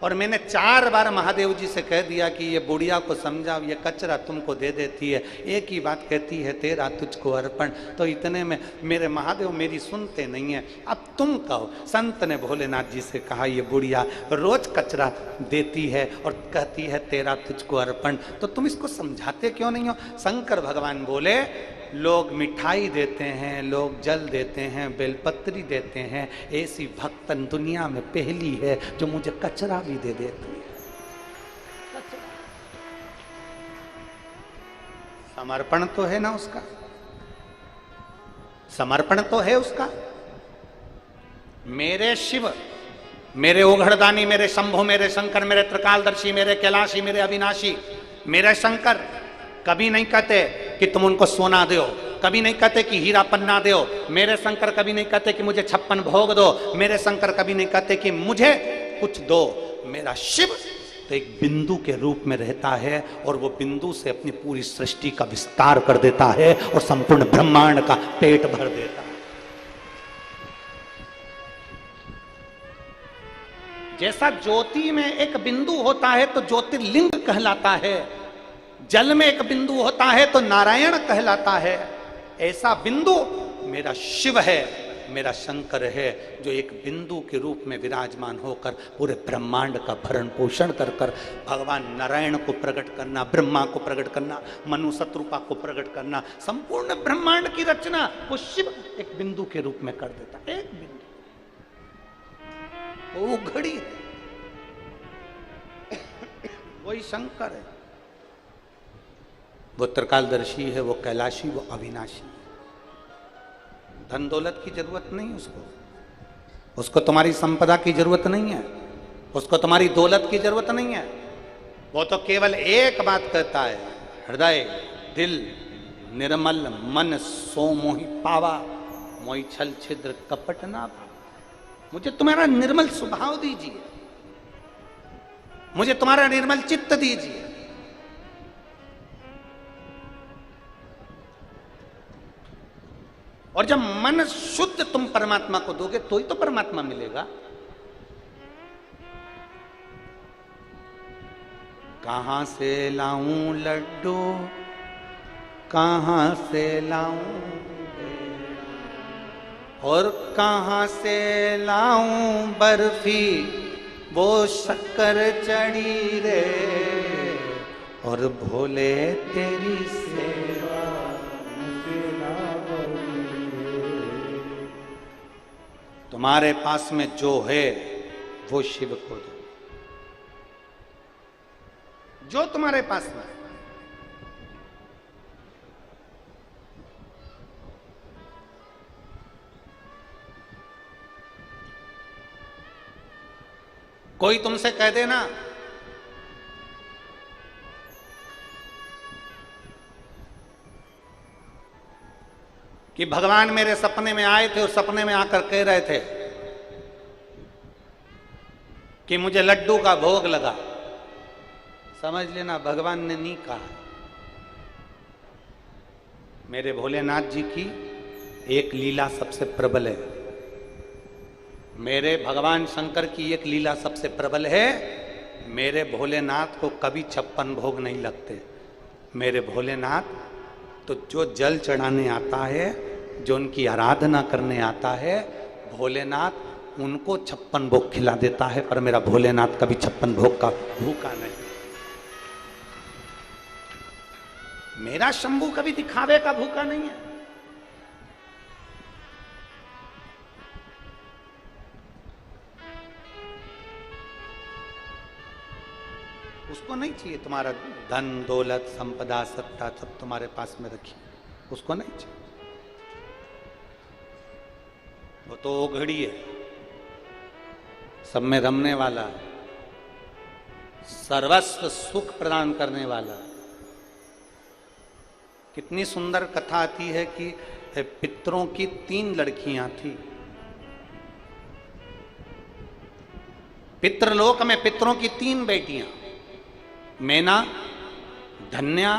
और मैंने 4 बार महादेव जी से कह दिया कि ये बुढ़िया को समझाओ, ये कचरा तुमको दे देती है, एक ही बात कहती है तेरा तुझको अर्पण। तो इतने में मेरे महादेव मेरी सुनते नहीं है। अब तुम कहो। संत ने भोलेनाथ जी से कहा, ये बुढ़िया रोज कचरा देती है और कहती है तेरा तुझको अर्पण, तो तुम इसको समझाते क्यों नहीं हो? शंकर भगवान बोले, लोग मिठाई देते हैं, लोग जल देते हैं, बेलपत्री देते हैं, ऐसी भक्तन दुनिया में पहली है जो मुझे कचरा भी दे देती है। समर्पण तो है ना उसका, समर्पण तो है उसका। मेरे शिव, मेरे ओघड़दानी, मेरे शंभो, मेरे शंकर, मेरे त्रिकालदर्शी, मेरे कैलाशी, मेरे अविनाशी, मेरे शंकर कभी नहीं कहते कि तुम उनको सोना दो, कभी नहीं कहते कि हीरा पन्ना दो। मेरे शंकर कभी नहीं कहते कि मुझे 56 भोग दो। मेरे शंकर कभी नहीं कहते कि मुझे कुछ दो। मेरा शिव तो एक बिंदु के रूप में रहता है और वो बिंदु से अपनी पूरी सृष्टि का विस्तार कर देता है और संपूर्ण ब्रह्मांड का पेट भर देता है। जैसा ज्योति में एक बिंदु होता है तो ज्योतिर्लिंग कहलाता है, जल में एक बिंदु होता है तो नारायण कहलाता है, ऐसा बिंदु मेरा शिव है, मेरा शंकर है, जो एक बिंदु के रूप में विराजमान होकर पूरे ब्रह्मांड का भरण पोषण कर कर भगवान नारायण को प्रकट करना, ब्रह्मा को प्रकट करना, मनु शत्रुपा को प्रकट करना, संपूर्ण ब्रह्मांड की रचना वो शिव एक बिंदु के रूप में कर देता। एक बिंदु वो घड़ी है, वही शंकर है, वो त्रिकालदर्शी है, वो कैलाशी, वो अविनाशी। धन दौलत की जरूरत नहीं उसको तुम्हारी संपदा की जरूरत नहीं है, उसको तुम्हारी दौलत की जरूरत नहीं है। वो तो केवल एक बात कहता है, हृदय दिल निर्मल मन सो मोहि पावा, मोहि छल छिद्र कपट ना पावा। मुझे तुम्हारा निर्मल स्वभाव दीजिए, मुझे तुम्हारा निर्मल चित्त दीजिए। और जब मन शुद्ध तुम परमात्मा को दोगे तो ही तो परमात्मा मिलेगा। कहां से लाऊं लड्डू, कहां से लाऊं, और कहां से लाऊं बर्फी, वो शक्कर चढ़ी रे, और भोले तेरी सेवा तुम्हारे पास में जो है वो शिव को दो, जो तुम्हारे पास में। कोई तुमसे कह देना कि भगवान मेरे सपने में आए थे और सपने में आकर कह रहे थे कि मुझे लड्डू का भोग लगा, समझ लेना भगवान ने नहीं कहा। मेरे भोलेनाथ जी की एक लीला सबसे प्रबल है, मेरे भगवान शंकर की एक लीला सबसे प्रबल है। मेरे भोलेनाथ को कभी 56 भोग नहीं लगते। मेरे भोलेनाथ तो जो जल चढ़ाने आता है, जो उनकी आराधना करने आता है, भोलेनाथ उनको 56 भोग खिला देता है। पर मेरा भोलेनाथ कभी 56 भोग का भूखा नहीं। मेरा शंभू कभी दिखावे का भूखा नहीं है। उसको नहीं चाहिए तुम्हारा धन दौलत संपदा सत्ता सब तुम्हारे पास में रखी, उसको नहीं चाहिए। वो तो ओघड़ी है, सब में रमने वाला, सर्वस्व सुख प्रदान करने वाला। कितनी सुंदर कथा आती है कि पितरों की 3 लड़कियां थी। पितृलोक में पितरों की 3 बेटियां, मैना, धन्या,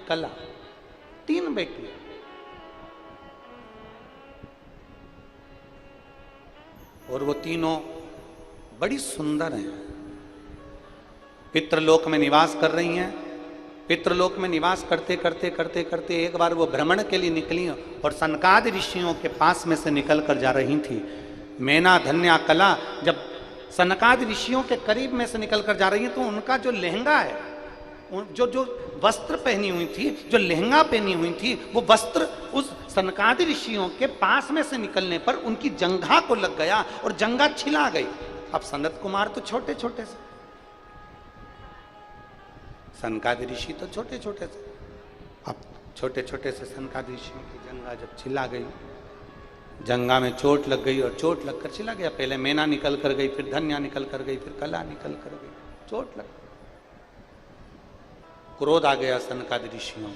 कला, 3 बेटियां। और वो तीनों बड़ी सुंदर हैं, पितृलोक में निवास कर रही हैं। पितृलोक में निवास करते करते करते करते एक बार वो भ्रमण के लिए निकली और सनकादि ऋषियों के पास में से निकल कर जा रही थी। मैना, धन्या, कला जब सनकादि ऋषियों के करीब में से निकल कर जा रही है तो उनका जो लहंगा है, जो वस्त्र पहनी हुई थी, जो लहंगा पहनी हुई थी, वो वस्त्र उस सनकादि ऋषियों के पास में से निकलने पर उनकी जंघा को लग गया और जंघा छिला गई। अब सनत कुमार तो छोटे छोटे से, सनकादि ऋषि तो छोटे छोटे से, अब छोटे छोटे से सनकादि ऋषियों की जंघा जब छिला गई, जंघा में चोट लग गई और चोट लगकर छिला गया। पहले मैना निकल कर गई, फिर धन्या निकल कर गई, फिर कला निकल कर गई, चोट लग गई। क्रोध आ गया सनकादि ऋषियों,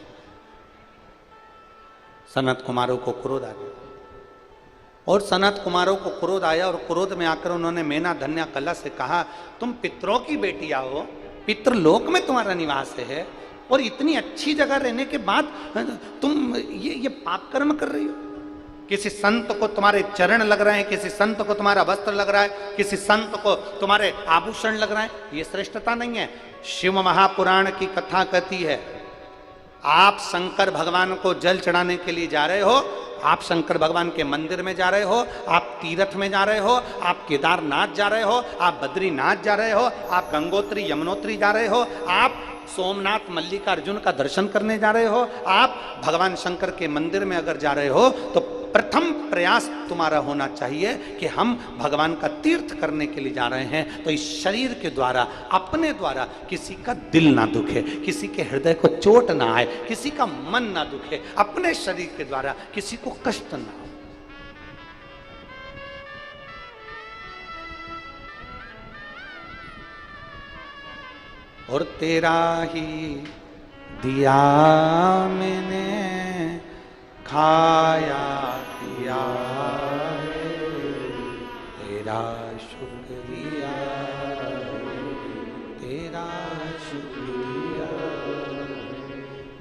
सनत कुमारों को क्रोध आ गया। और सनत कुमारों को क्रोध आया और क्रोध में आकर उन्होंने मैना, धन्या, कला से कहा, तुम पितरों की बेटियां हो, पितृलोक में तुम्हारा निवास है और इतनी अच्छी जगह रहने के बाद तुम ये पाप कर्म कर रही हो। किसी संत को तुम्हारे चरण लग रहे हैं, किसी संत को तुम्हारा वस्त्र लग रहा है, किसी संत को तुम्हारे आभूषण लग रहे हैं, ये श्रेष्ठता नहीं है। शिव महापुराण की कथा कहती है, आप शंकर भगवान को जल चढ़ाने के लिए जा रहे हो, आप शंकर भगवान के मंदिर में जा रहे हो, आप तीर्थ में जा रहे हो, आप केदारनाथ जा रहे हो, आप बद्रीनाथ जा रहे हो, आप गंगोत्री यमुनोत्री जा रहे हो, आप सोमनाथ मल्लिकार्जुन का दर्शन करने जा रहे हो, आप भगवान शंकर के मंदिर में अगर जा रहे हो तो प्रथम प्रयास तुम्हारा होना चाहिए कि हम भगवान का तीर्थ करने के लिए जा रहे हैं तो इस शरीर के द्वारा, अपने द्वारा किसी का दिल ना दुखे, किसी के हृदय को चोट ना आए, किसी का मन ना दुखे, अपने शरीर के द्वारा किसी को कष्ट ना हो। और तेरा ही दिया मैंने खाया पिया है, तेरा शुक्रिया, तेरा शुक्रिया,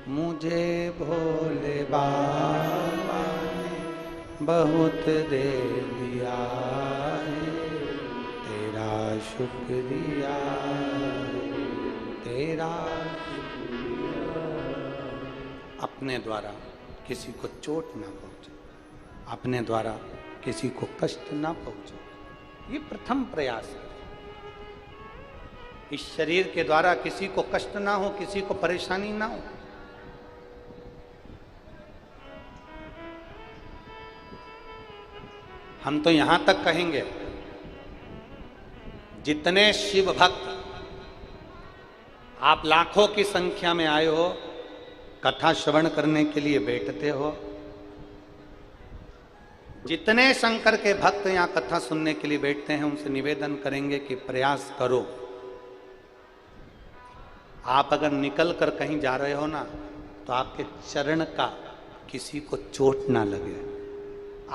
मुझे भोले बाबा ने बहुत दे दिया है, तेरा शुक्रिया, तेरा शुक्रिया। अपने द्वारा किसी को चोट ना पहुंचे, अपने द्वारा किसी को कष्ट ना पहुंचे, ये प्रथम प्रयास है। इस शरीर के द्वारा किसी को कष्ट ना हो, किसी को परेशानी ना हो। हम तो यहां तक कहेंगे, जितने शिव भक्त आप लाखों की संख्या में आए हो, कथा श्रवण करने के लिए बैठते हो, जितने शंकर के भक्त यहाँ कथा सुनने के लिए बैठते हैं, उनसे निवेदन करेंगे कि प्रयास करो। आप अगर निकल कर कहीं जा रहे हो ना, तो आपके चरण का किसी को चोट ना लगे,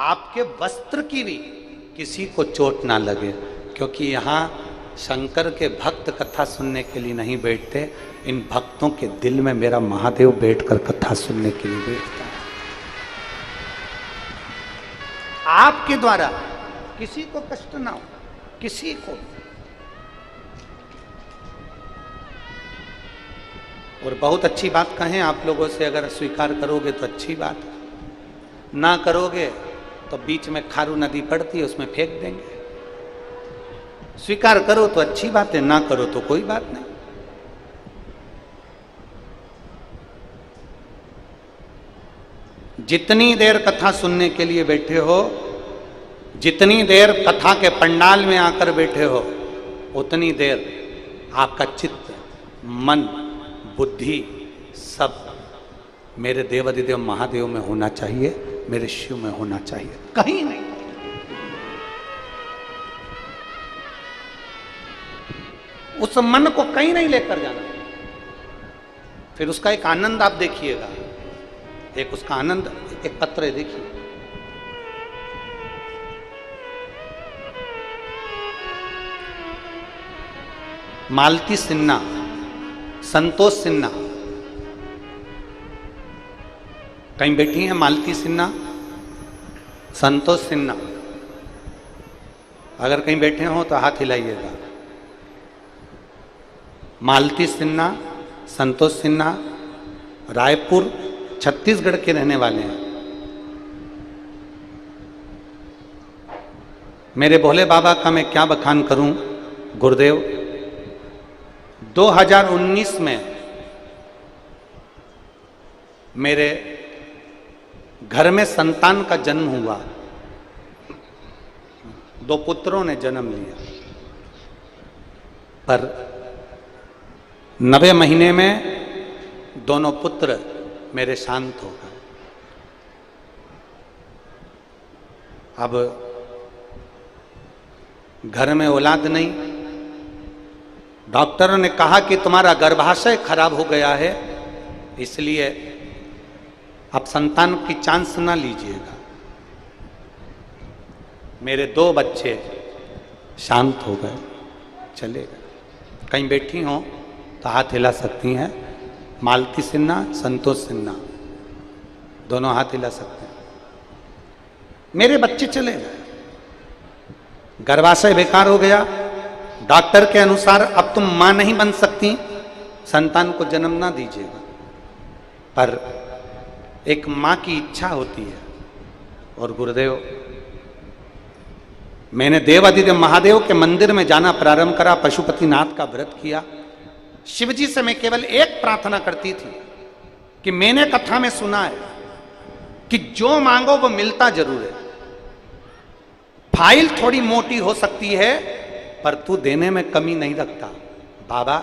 आपके वस्त्र की भी किसी को चोट ना लगे, क्योंकि यहाँ शंकर के भक्त कथा सुनने के लिए नहीं बैठते, इन भक्तों के दिल में मेरा महादेव बैठकर कथा सुनने के लिए बैठता है। आपके द्वारा किसी को कष्ट ना हो, किसी को। और बहुत अच्छी बात कहें आप लोगों से, अगर स्वीकार करोगे तो अच्छी बात है, ना करोगे तो बीच में खारू नदी पड़ती है उसमें फेंक देंगे। स्वीकार करो तो अच्छी बात है, ना करो तो कोई बात नहीं। जितनी देर कथा सुनने के लिए बैठे हो, जितनी देर कथा के पंडाल में आकर बैठे हो, उतनी देर आपका चित्त, मन, बुद्धि सब मेरे देवाधिदेव महादेव में होना चाहिए, मेरे शिव में होना चाहिए, कहीं नहीं। उस मन को कहीं नहीं लेकर जाना। फिर उसका एक आनंद आप देखिएगा, एक उसका आनंद, एक पत्र है देखिए, मालती सिन्हा, संतोष सिन्हा, कहीं बैठी हैं मालती सिन्हा, संतोष सिन्हा, अगर कहीं बैठे हो तो हाथ हिलाइएगा। मालती सिन्हा, संतोष सिन्हा, रायपुर छत्तीसगढ़ के रहने वाले हैं। मेरे भोले बाबा का मैं क्या बखान करूं गुरुदेव। 2019 में मेरे घर में संतान का जन्म हुआ, 2 पुत्रों ने जन्म लिया, पर 90 महीने में दोनों पुत्र मेरे शांत हो गए। अब घर में औलाद नहीं, डॉक्टरों ने कहा कि तुम्हारा गर्भाशय खराब हो गया है, इसलिए आप संतान की चांस ना लीजिएगा। मेरे 2 बच्चे शांत हो गए, चले गए। कहीं बैठी हो तो हाथ हिला सकती हैं, मालती सिन्हा, संतोष सिन्हा, दोनों हाथ हिला सकते हैं। मेरे बच्चे चले गए, गर्भाशय बेकार हो गया। डॉक्टर के अनुसार अब तुम मां नहीं बन सकती, संतान को जन्म ना दीजिएगा। पर एक मां की इच्छा होती है। और गुरुदेव, मैंने देवाधिदेव महादेव के मंदिर में जाना प्रारंभ करा, पशुपतिनाथ का व्रत किया। शिव जी से मैं केवल एक प्रार्थना करती थी कि मैंने कथा में सुना है कि जो मांगो वो मिलता जरूर है। फाइल थोड़ी मोटी हो सकती है पर तू देने में कमी नहीं रखता। बाबा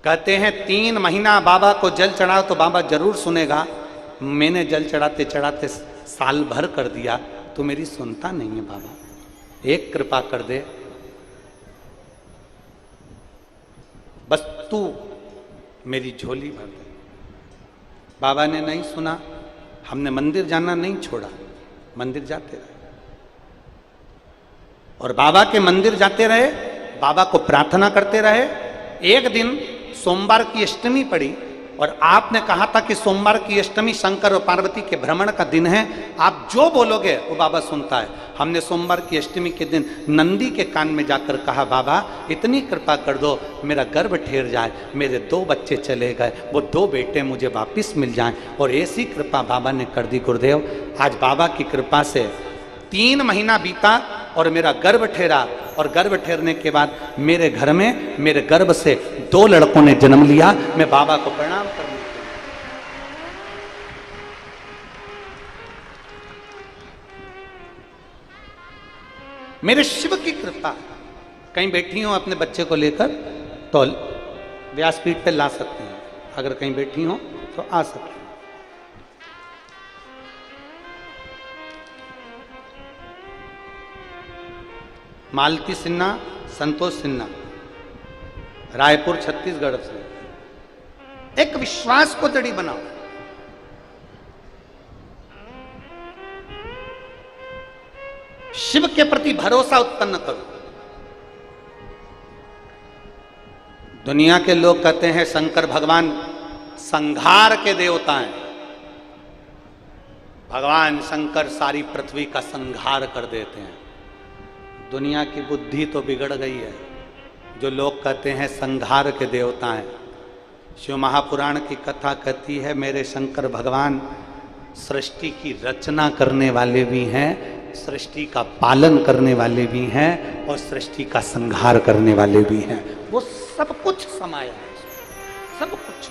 कहते हैं 3 महीना बाबा को जल चढ़ाओ तो बाबा जरूर सुनेगा। मैंने जल चढ़ाते चढ़ाते साल भर कर दिया तो मेरी सुनता नहीं है। बाबा एक कृपा कर दे, बस तू मेरी झोली भर दे। बाबा ने नहीं सुना, हमने मंदिर जाना नहीं छोड़ा, मंदिर जाते रहे और बाबा के मंदिर जाते रहे, बाबा को प्रार्थना करते रहे। एक दिन सोमवार की अष्टमी पड़ी और आपने कहा था कि सोमवार की अष्टमी शंकर और पार्वती के भ्रमण का दिन है, आप जो बोलोगे वो बाबा सुनता है। हमने सोमवार की अष्टमी के दिन नंदी के कान में जाकर कहा, बाबा इतनी कृपा कर दो मेरा गर्भ ठेर जाए, मेरे 2 बच्चे चले गए, वो 2 बेटे मुझे वापिस मिल जाएं। और ऐसी कृपा बाबा ने कर दी गुरुदेव। आज बाबा की कृपा से 3 महीना बीता और मेरा गर्भ ठेरा, और गर्भ ठहरने के बाद मेरे घर में मेरे गर्भ से 2 लड़कों ने जन्म लिया। मैं बाबा को प्रणाम करने के लिए, मेरे शिव की कृपा। कहीं बैठी हो अपने बच्चे को लेकर तो व्यासपीठ पे ला सकती हैं, अगर कहीं बैठी हो तो आ सकती हैं। मालती सिन्हा, संतोष सिन्हा, रायपुर छत्तीसगढ़ से। एक विश्वास को जड़ी बनाओ। शिव के प्रति भरोसा उत्पन्न करो। दुनिया के लोग कहते हैं शंकर भगवान संहार के देवता हैं। भगवान शंकर सारी पृथ्वी का संहार कर देते हैं। दुनिया की बुद्धि तो बिगड़ गई है। जो लोग कहते हैं संहार के देवता हैं। शिव महापुराण की कथा कहती है मेरे शंकर भगवान सृष्टि की रचना करने वाले भी हैं, सृष्टि का पालन करने वाले भी हैं और सृष्टि का संहार करने वाले भी हैं। वो सब कुछ समाया है, सब कुछ।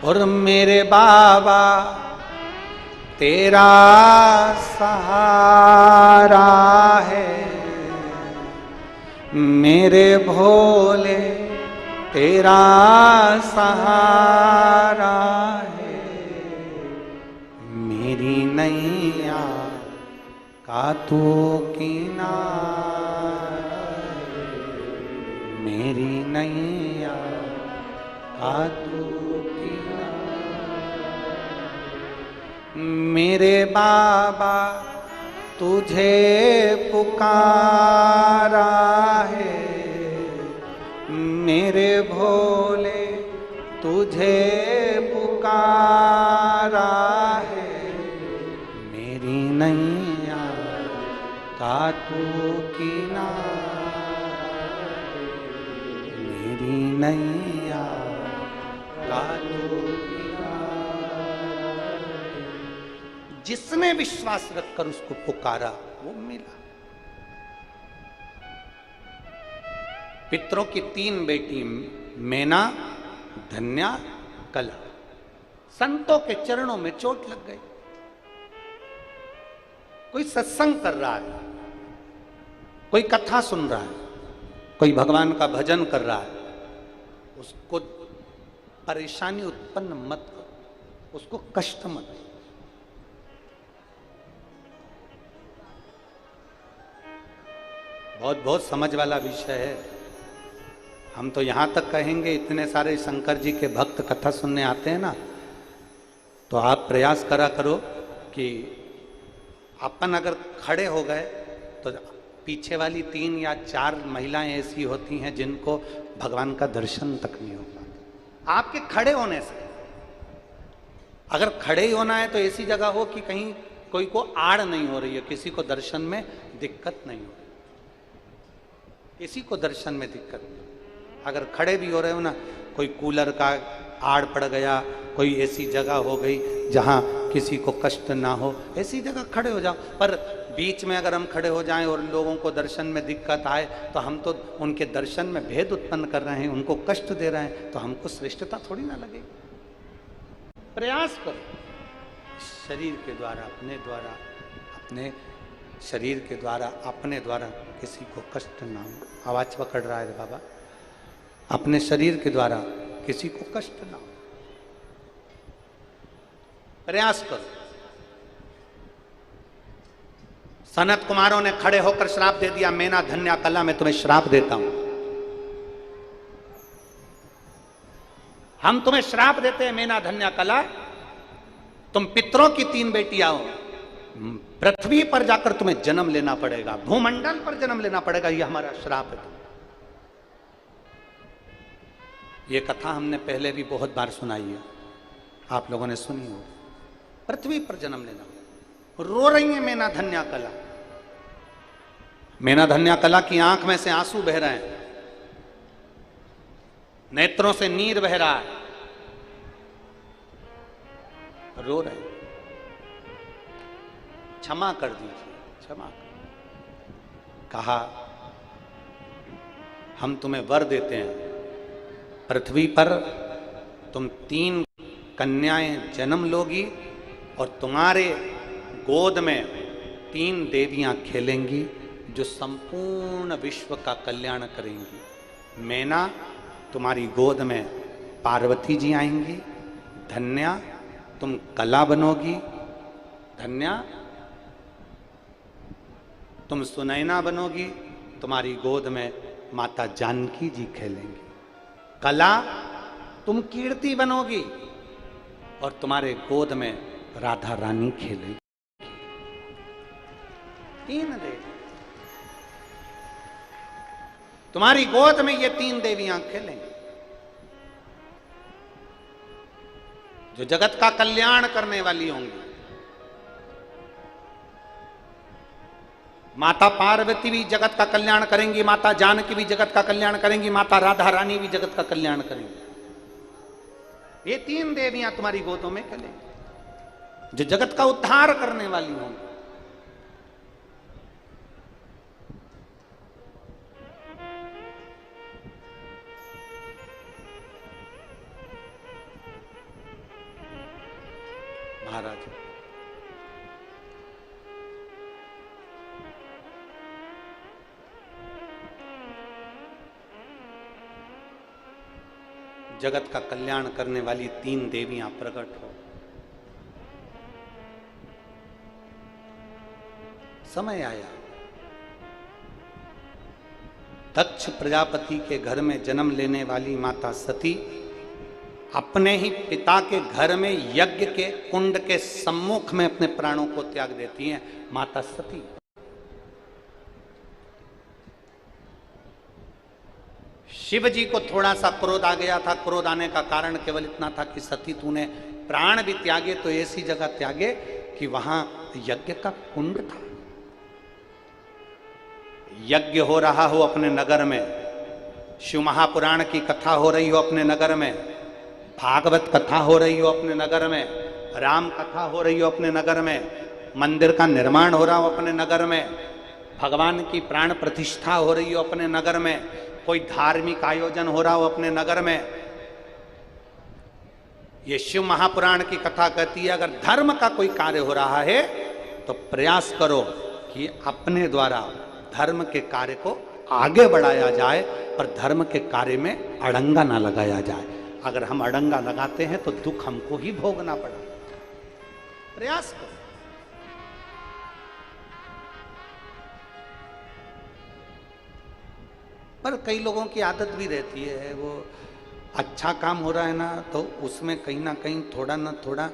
और मेरे बाबा तेरा सहारा है, मेरे भोले तेरा सहारा है, मेरी नैया का तू किनारा है, मेरी नैया का तू मेरे बाबा तुझे पुकारा है, मेरे भोले तुझे पुकारा है, मेरी नैया का तू किनारा, मेरी नैया का तू। जिसने विश्वास रखकर उसको पुकारा वो मिला। पितरों की 3 बेटी मैना, धन्या, कला, संतों के चरणों में चोट लग गई। कोई सत्संग कर रहा है, कोई कथा सुन रहा है, कोई भगवान का भजन कर रहा है, उसको परेशानी उत्पन्न मत करो, उसको कष्ट मत दो। बहुत बहुत समझ वाला विषय है। हम तो यहाँ तक कहेंगे, इतने सारे शंकर जी के भक्त कथा सुनने आते हैं ना, तो आप प्रयास करा करो कि अपन अगर खड़े हो गए तो पीछे वाली 3 या 4 महिलाएं ऐसी होती हैं जिनको भगवान का दर्शन तक नहीं हो पाता आपके खड़े होने से। अगर खड़े ही होना है तो ऐसी जगह हो कि कहीं कोई को आड़ नहीं हो रही है, किसी को दर्शन में दिक्कत नहीं हो रही, किसी को दर्शन में दिक्कत नहीं। अगर खड़े भी हो रहे हो ना, कोई कूलर का आड़ पड़ गया, कोई ऐसी जगह हो गई जहाँ किसी को कष्ट ना हो, ऐसी जगह खड़े हो जाओ। पर बीच में अगर हम खड़े हो जाएं और लोगों को दर्शन में दिक्कत आए तो हम तो उनके दर्शन में भेद उत्पन्न कर रहे हैं, उनको कष्ट दे रहे हैं, तो हमको श्रेष्ठता थोड़ी ना लगेगी। प्रयास करो शरीर के द्वारा, अपने शरीर के द्वारा, अपने द्वारा किसी को कष्ट ना हो। आवाज पकड़ रहा है बाबा, अपने शरीर के द्वारा किसी को कष्ट ना हो, प्रयास करो। सनत कुमारों ने खड़े होकर श्राप दे दिया, मैना, धन्या, कला, मैं तुम्हें श्राप देता हूं। हम तुम्हें श्राप देते हैं मैना, धन्या, कला, तुम पितरों की 3 बेटियां हो, पृथ्वी पर जाकर तुम्हें जन्म लेना पड़ेगा, भूमंडल पर जन्म लेना पड़ेगा, यह हमारा श्राप है। यह कथा हमने पहले भी बहुत बार सुनाई है, आप लोगों ने सुनी हो। पृथ्वी पर जन्म लेना, रो रही है मैना, धन्या, कला। मैना, धन्या, कला की आंख में से आंसू बह रहे हैं, नेत्रों से नीर बह रहा है, रो रहे हैं। क्षमा कर दीजिए, क्षमा कर। कहा हम तुम्हें वर देते हैं, पृथ्वी पर तुम 3 कन्याएं जन्म लोगी और तुम्हारे गोद में 3 देवियां खेलेंगी जो संपूर्ण विश्व का कल्याण करेंगी। मैना, तुम्हारी गोद में पार्वती जी आएंगी, धन्या तुम कला बनोगी, धन्या तुम सुनैना बनोगी, तुम्हारी गोद में माता जानकी जी खेलेंगी, कला तुम कीर्ति बनोगी और तुम्हारे गोद में राधा रानी खेलेगी। 3 देवी तुम्हारी गोद में, ये 3 देवियां खेलेंगी। जो जगत का कल्याण करने वाली होंगी। माता पार्वती भी जगत का कल्याण करेंगी, माता जानकी भी जगत का कल्याण करेंगी, माता राधा रानी भी जगत का कल्याण करेंगी। ये 3 देवियां तुम्हारी गोदों में खेलेंगी जो जगत का उद्धार करने वाली होंगी। महाराज जगत का कल्याण करने वाली 3 देवियां प्रकट हो। समय आया, दक्ष प्रजापति के घर में जन्म लेने वाली माता सती अपने ही पिता के घर में यज्ञ के कुंड के सम्मुख में अपने प्राणों को त्याग देती हैं। माता सती शिव जी को थोड़ा सा क्रोध आ गया था। क्रोध आने का कारण केवल इतना था कि सती तूने प्राण भी त्यागे तो ऐसी जगह त्यागे कि वहां यज्ञ का कुंड था। यज्ञ हो रहा हो अपने नगर में, शिव महापुराण की कथा हो रही हो अपने नगर में, भागवत कथा हो रही हो अपने नगर में, राम कथा हो रही हो अपने नगर में, मंदिर का निर्माण हो रहा हो अपने नगर में, भगवान की प्राण प्रतिष्ठा हो रही हो अपने नगर में, कोई धार्मिक आयोजन हो रहा हो अपने नगर में। ये शिव महापुराण की कथा कहती है अगर धर्म का कोई कार्य हो रहा है तो प्रयास करो कि अपने द्वारा धर्म के कार्य को आगे बढ़ाया जाए, पर धर्म के कार्य में अड़ंगा ना लगाया जाए। अगर हम अड़ंगा लगाते हैं तो दुख हमको ही भोगना पड़ा। प्रयास करो। पर कई लोगों की आदत भी रहती है, वो अच्छा काम हो रहा है ना तो उसमें कहीं ना कहीं थोड़ा ना थोड़ा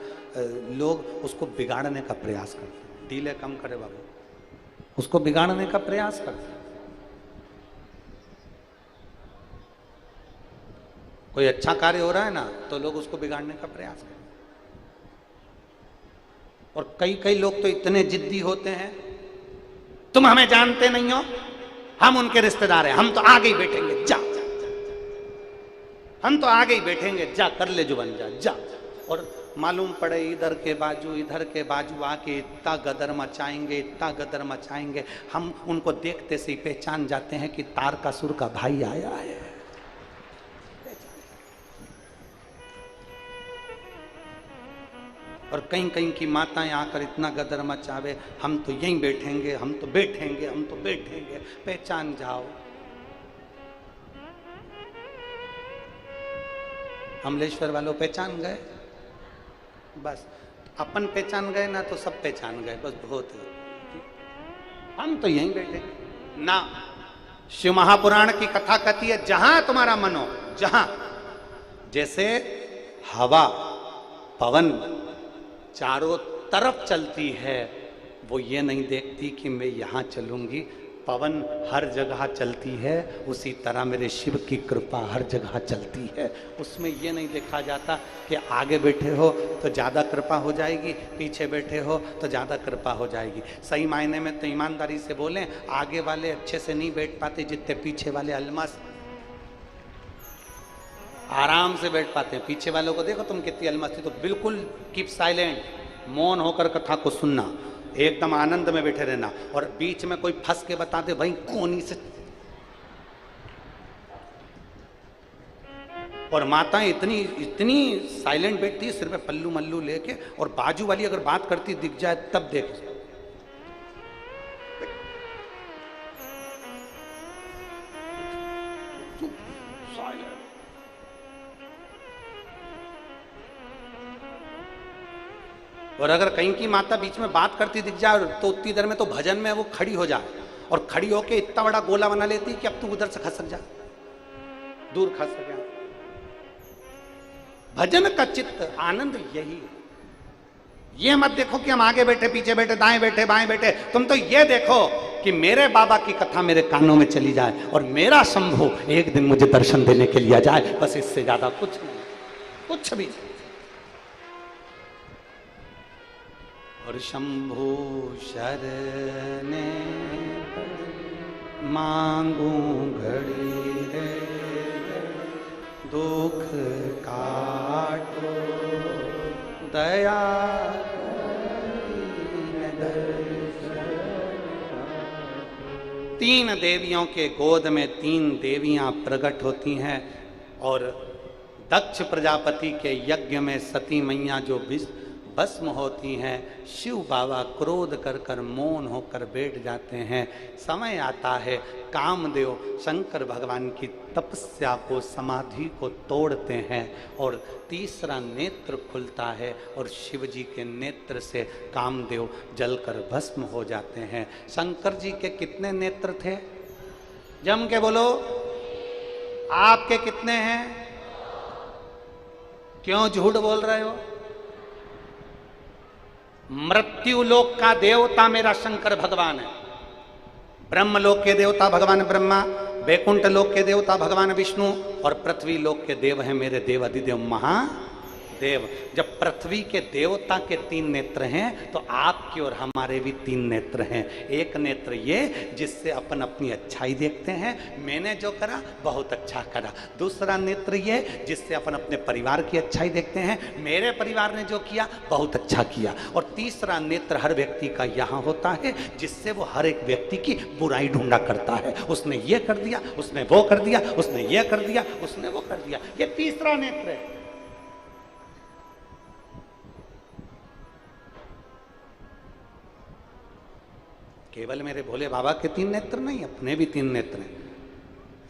लोग उसको बिगाड़ने का प्रयास करते हैं। डीले कम करे बाबू, उसको बिगाड़ने का प्रयास करते हैं। कोई अच्छा कार्य हो रहा है ना तो लोग उसको बिगाड़ने का प्रयास करते हैं। और कई लोग तो इतने जिद्दी होते हैं, तुम हमें जानते नहीं हो, हम उनके रिश्तेदार हैं, हम तो आगे ही बैठेंगे, जा, हम तो आगे ही बैठेंगे, जा कर ले जो बन जा, जा। और मालूम पड़े इधर के बाजू आके इतना गदर मचाएंगे, इतना गदर मचाएंगे, हम उनको देखते से ही पहचान जाते हैं कि तारकासुर का भाई आया है। और कहीं की माताएं आकर इतना गदर मचावे, हम तो यहीं बैठेंगे, हम तो बैठेंगे, हम तो बैठेंगे। पहचान जाओ। अमलेश्वर वालों पहचान गए, बस अपन पहचान गए ना तो सब पहचान गए, बस बहुत है। हम तो यहीं बैठेंगे ना। शिव महापुराण की कथा कहती है जहां तुम्हारा मन हो, जहां जैसे हवा पवन चारों तरफ चलती है, वो ये नहीं देखती कि मैं यहाँ चलूंगी। पवन हर जगह चलती है, उसी तरह मेरे शिव की कृपा हर जगह चलती है। उसमें ये नहीं देखा जाता कि आगे बैठे हो तो ज़्यादा कृपा हो जाएगी, पीछे बैठे हो तो ज़्यादा कृपा हो जाएगी। सही मायने में तो ईमानदारी से बोलें, आगे वाले अच्छे से नहीं बैठ पाते जितने पीछे वाले अलमस्त आराम से बैठ पाते हैं। पीछे वालों को देखो तुम कितनी अलमस्ती, तो बिल्कुल कीप साइलेंट, मौन होकर कथा को सुनना, एकदम आनंद में बैठे रहना। और बीच में कोई फंस के बता दे भाई कोनी से। और माताएं इतनी साइलेंट बैठती है, सिर पे पल्लू मल्लू लेके, और बाजू वाली अगर बात करती दिख जाए तब देख। और अगर कहीं की माता बीच में बात करती दिख जाए तो उतनी देर में तो भजन में वो खड़ी हो जाए, और खड़ी होके इतना बड़ा गोला बना लेती कि अब तू उधर से खसक जा, दूर खसक जा। भजन का चित्त आनंद यही है। ये मत देखो कि हम आगे बैठे, पीछे बैठे, दाएं बैठे, बाएं बैठे। तुम तो ये देखो कि मेरे बाबा की कथा मेरे कानों में चली जाए और मेरा शंभू एक दिन मुझे दर्शन देने के लिए आ जाए। बस इससे ज्यादा कुछ नहीं, कुछ भी। और शंभु शरणे मांगू घड़ी रे दुख काटो दया तीन देवियों के गोद में तीन देवियां प्रकट होती हैं और दक्ष प्रजापति के यज्ञ में सती मैया जो भस्म होती हैं, शिव बाबा क्रोध कर कर मौन होकर बैठ जाते हैं। समय आता है कामदेव शंकर भगवान की तपस्या को, समाधि को तोड़ते हैं और तीसरा नेत्र खुलता है और शिव जी के नेत्र से कामदेव जलकर भस्म हो जाते हैं। शंकर जी के कितने नेत्र थे? जम के बोलो, आपके कितने हैं? क्यों झूठ बोल रहे हो? मृत्यु लोक का देवता मेरा शंकर भगवान है, ब्रह्मलोक के देवता भगवान ब्रह्मा, वैकुंठ लोक के देवता भगवान विष्णु और पृथ्वी लोक के देव हैं मेरे देव अधिदेव महादेव। जब पृथ्वी के देवता के तीन नेत्र हैं तो आपके और हमारे भी तीन नेत्र हैं। एक नेत्र ये जिससे अपन अपनी अच्छाई देखते हैं, मैंने जो करा बहुत अच्छा करा। दूसरा नेत्र ये जिससे अपन अपने परिवार की अच्छाई देखते हैं, मेरे परिवार ने जो किया बहुत अच्छा किया। और तीसरा नेत्र हर व्यक्ति का यहाँ होता है जिससे वो हर एक व्यक्ति की बुराई ढूंढा करता है। उसने ये कर दिया, उसने वो कर दिया, उसने ये कर दिया, उसने वो कर दिया। ये तीसरा नेत्र है। केवल मेरे भोले बाबा के तीन नेत्र नहीं, अपने भी तीन नेत्र हैं।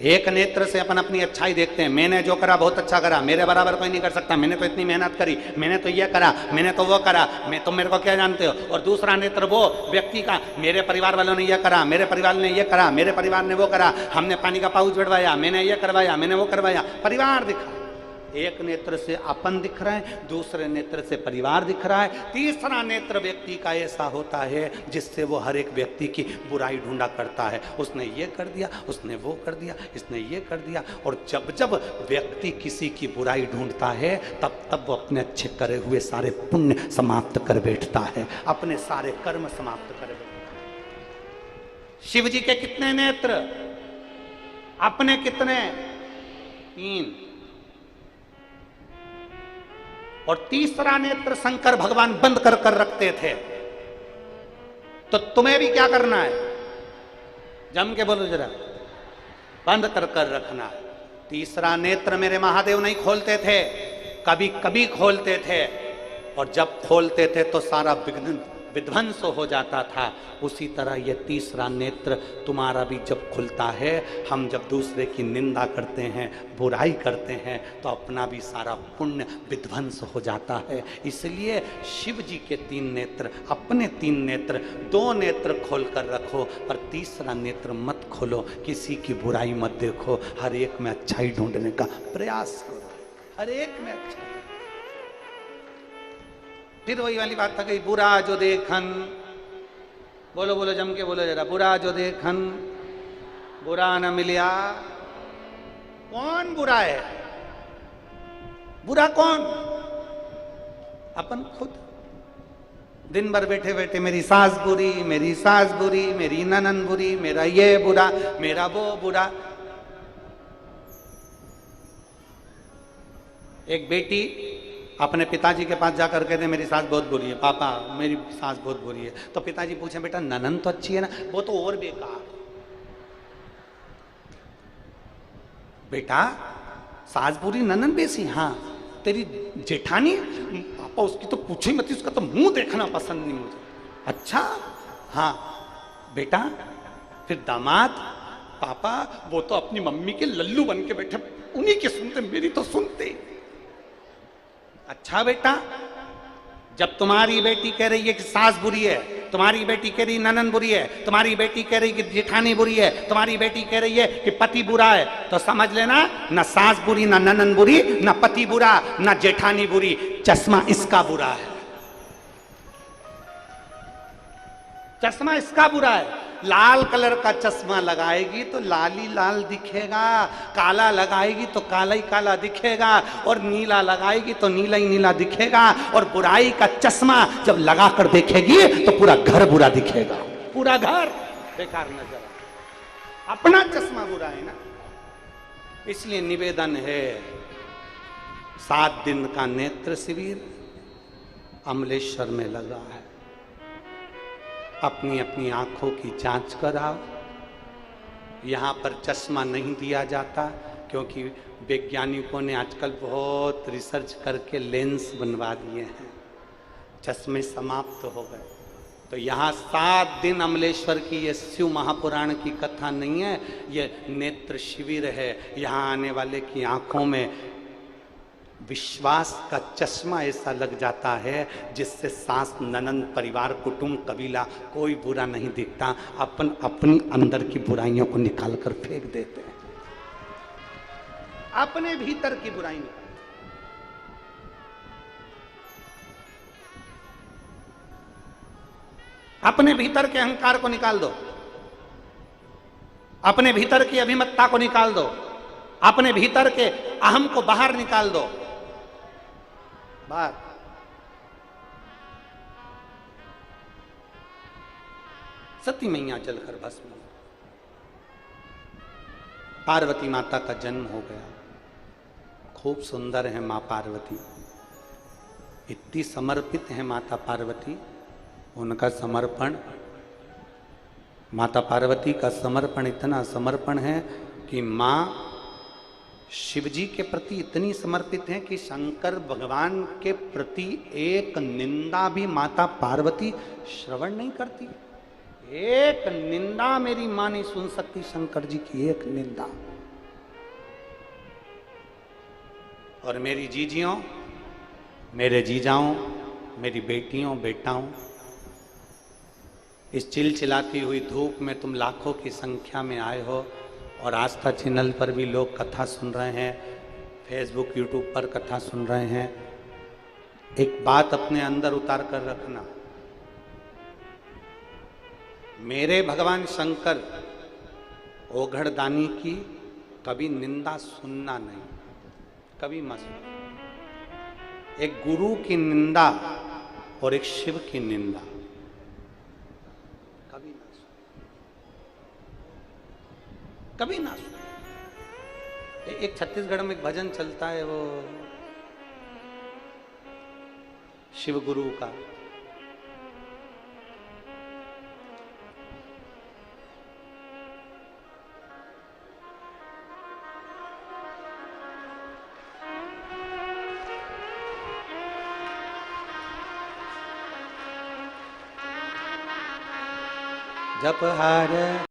एक नेत्र से अपन अपनी अच्छाई देखते हैं, मैंने जो करा बहुत अच्छा करा, मेरे बराबर कोई नहीं कर सकता, मैंने तो इतनी मेहनत करी, मैंने तो ये करा, मैंने तो वो करा, मैं तो मेरे को क्या जानते हो। और दूसरा नेत्र वो व्यक्ति का, मेरे परिवार वालों ने ये करा, मेरे परिवार ने ये करा, मेरे परिवार ने वो करा, हमने पानी का पाउच बढ़वाया, मैंने ये करवाया, मैंने वो करवाया, परिवार दिखा। एक नेत्र से अपन दिख रहा है, दूसरे नेत्र से परिवार दिख रहा है, तीसरा नेत्र व्यक्ति का ऐसा होता है जिससे वो हर एक व्यक्ति की बुराई ढूंढा करता है। उसने ये कर दिया, उसने वो कर दिया, इसने ये कर दिया। और जब जब व्यक्ति किसी की बुराई ढूंढता है तब तब वो अपने अच्छे करे हुए सारे पुण्य समाप्त कर बैठता है, अपने सारे कर्म समाप्त कर बैठता है। शिव जी के कितने नेत्र? अपने कितने? तीन। और तीसरा नेत्र शंकर भगवान बंद कर कर रखते थे। तो तुम्हें भी क्या करना है? जम के बोलो जरा, बंद कर कर रखना है। तीसरा नेत्र मेरे महादेव नहीं खोलते थे, कभी कभी खोलते थे, और जब खोलते थे तो सारा विध्वंस हो जाता था। उसी तरह ये तीसरा नेत्र तुम्हारा भी जब खुलता है, हम जब दूसरे की निंदा करते हैं, बुराई करते हैं, तो अपना भी सारा पुण्य विध्वंस हो जाता है। इसलिए शिव जी के तीन नेत्र, अपने तीन नेत्र, दो नेत्र खोल कर रखो, पर तीसरा नेत्र मत खोलो, किसी की बुराई मत देखो, हर एक में अच्छाई ढूंढने का प्रयास करो, हर एक में अच्छा। फिर वही वाली बात था कि बुरा जो देखन, बोलो बोलो जम के बोलो जरा, बुरा जो देखन बुरा न मिलिया। कौन बुरा है? बुरा कौन? अपन खुद। दिन भर बैठे बैठे मेरी सास बुरी, मेरी सास बुरी, मेरी ननन बुरी, मेरा ये बुरा, मेरा वो बुरा। एक बेटी अपने piताजी के पास जाकर कहते मेरी सास बहुत बुरी है, पापा मेरी सास बहुत बुरी है। तो पिताजी पूछे बेटा ननन तो अच्छी है ना? वो तो और बेकार। बेटा सास बुरी ननन बेसी? हाँ। तेरी जेठानी? पापा उसकी तो पूछो ही मत, उसका तो मुंह देखना पसंद नहीं मुझे। अच्छा हाँ। बेटा फिर दामाद? पापा वो तो अपनी मम्मी के लल्लू बन के बैठे, उन्हीं के सुनते, मेरी तो सुनते। अच्छा बेटा, जब तुम्हारी बेटी कह रही है कि सास बुरी है, तुम्हारी बेटी कह रही ननन बुरी है, तुम्हारी बेटी कह रही कि जेठानी बुरी है, तुम्हारी बेटी कह रही है कि पति बुरा है, तो समझ लेना ना सास बुरी, ना ननन बुरी, ना पति बुरा, ना जेठानी बुरी, चश्मा इसका बुरा है। चश्मा इसका बुरा है। लाल कलर का चश्मा लगाएगी तो लाल ही लाल दिखेगा, काला लगाएगी तो काला ही काला दिखेगा, और नीला लगाएगी तो नीला ही नीला दिखेगा। और बुराई का चश्मा जब लगाकर देखेगी तो पूरा घर बुरा दिखेगा, पूरा घर बेकार नजर आएगा। अपना चश्मा बुरा है ना। इसलिए निवेदन है, 7 दिन का नेत्र शिविर अमलेश्वर में लगा है। अपनी अपनी आंखों की जांच कराओ। यहाँ पर चश्मा नहीं दिया जाता क्योंकि वैज्ञानिकों ने आजकल बहुत रिसर्च करके लेंस बनवा दिए हैं, चश्मे समाप्त हो गए। तो यहाँ 7 दिन अमलेश्वर की ये शिव महापुराण की कथा नहीं है, ये नेत्र शिविर है। यहाँ आने वाले की आंखों में विश्वास का चश्मा ऐसा लग जाता है जिससे सास, ननंद, परिवार, कुटुंब, कबीला कोई बुरा नहीं दिखता। अपनी अंदर की बुराइयों को निकाल कर फेंक देते हैं, अपने भीतर की बुराई निकाल। अपने भीतर के अहंकार को निकाल दो, अपने भीतर की अभिमत्ता को निकाल दो, अपने भीतर के अहम को बाहर निकाल दो। बाहर सती मैया जलकर भस्म। पार्वती माता का जन्म हो गया। खूब सुंदर है मां पार्वती, इतनी समर्पित है माता पार्वती। उनका समर्पण, माता पार्वती का समर्पण इतना समर्पण है कि मां शिवजी के प्रति इतनी समर्पित है कि शंकर भगवान के प्रति एक निंदा भी माता पार्वती श्रवण नहीं करती। एक निंदा मेरी मां नहीं सुन सकती, शंकर जी की एक निंदा। और मेरी जीजियों, मेरे जीजाओं, मेरी बेटियों, बेटाओं, इस चिलचिलाती हुई धूप में तुम लाखों की संख्या में आए हो और आस्था चैनल पर भी लोग कथा सुन रहे हैं, फेसबुक, यूट्यूब पर कथा सुन रहे हैं। एक बात अपने अंदर उतार कर रखना, मेरे भगवान शंकर ओघड़दानी की कभी निंदा सुनना नहीं, कभी मत सुनो। एक गुरु की निंदा और एक शिव की निंदा कभी ना सुनो, कभी ना सुनो। एक छत्तीसगढ़ में एक भजन चलता है, वो शिव गुरु का, जप हार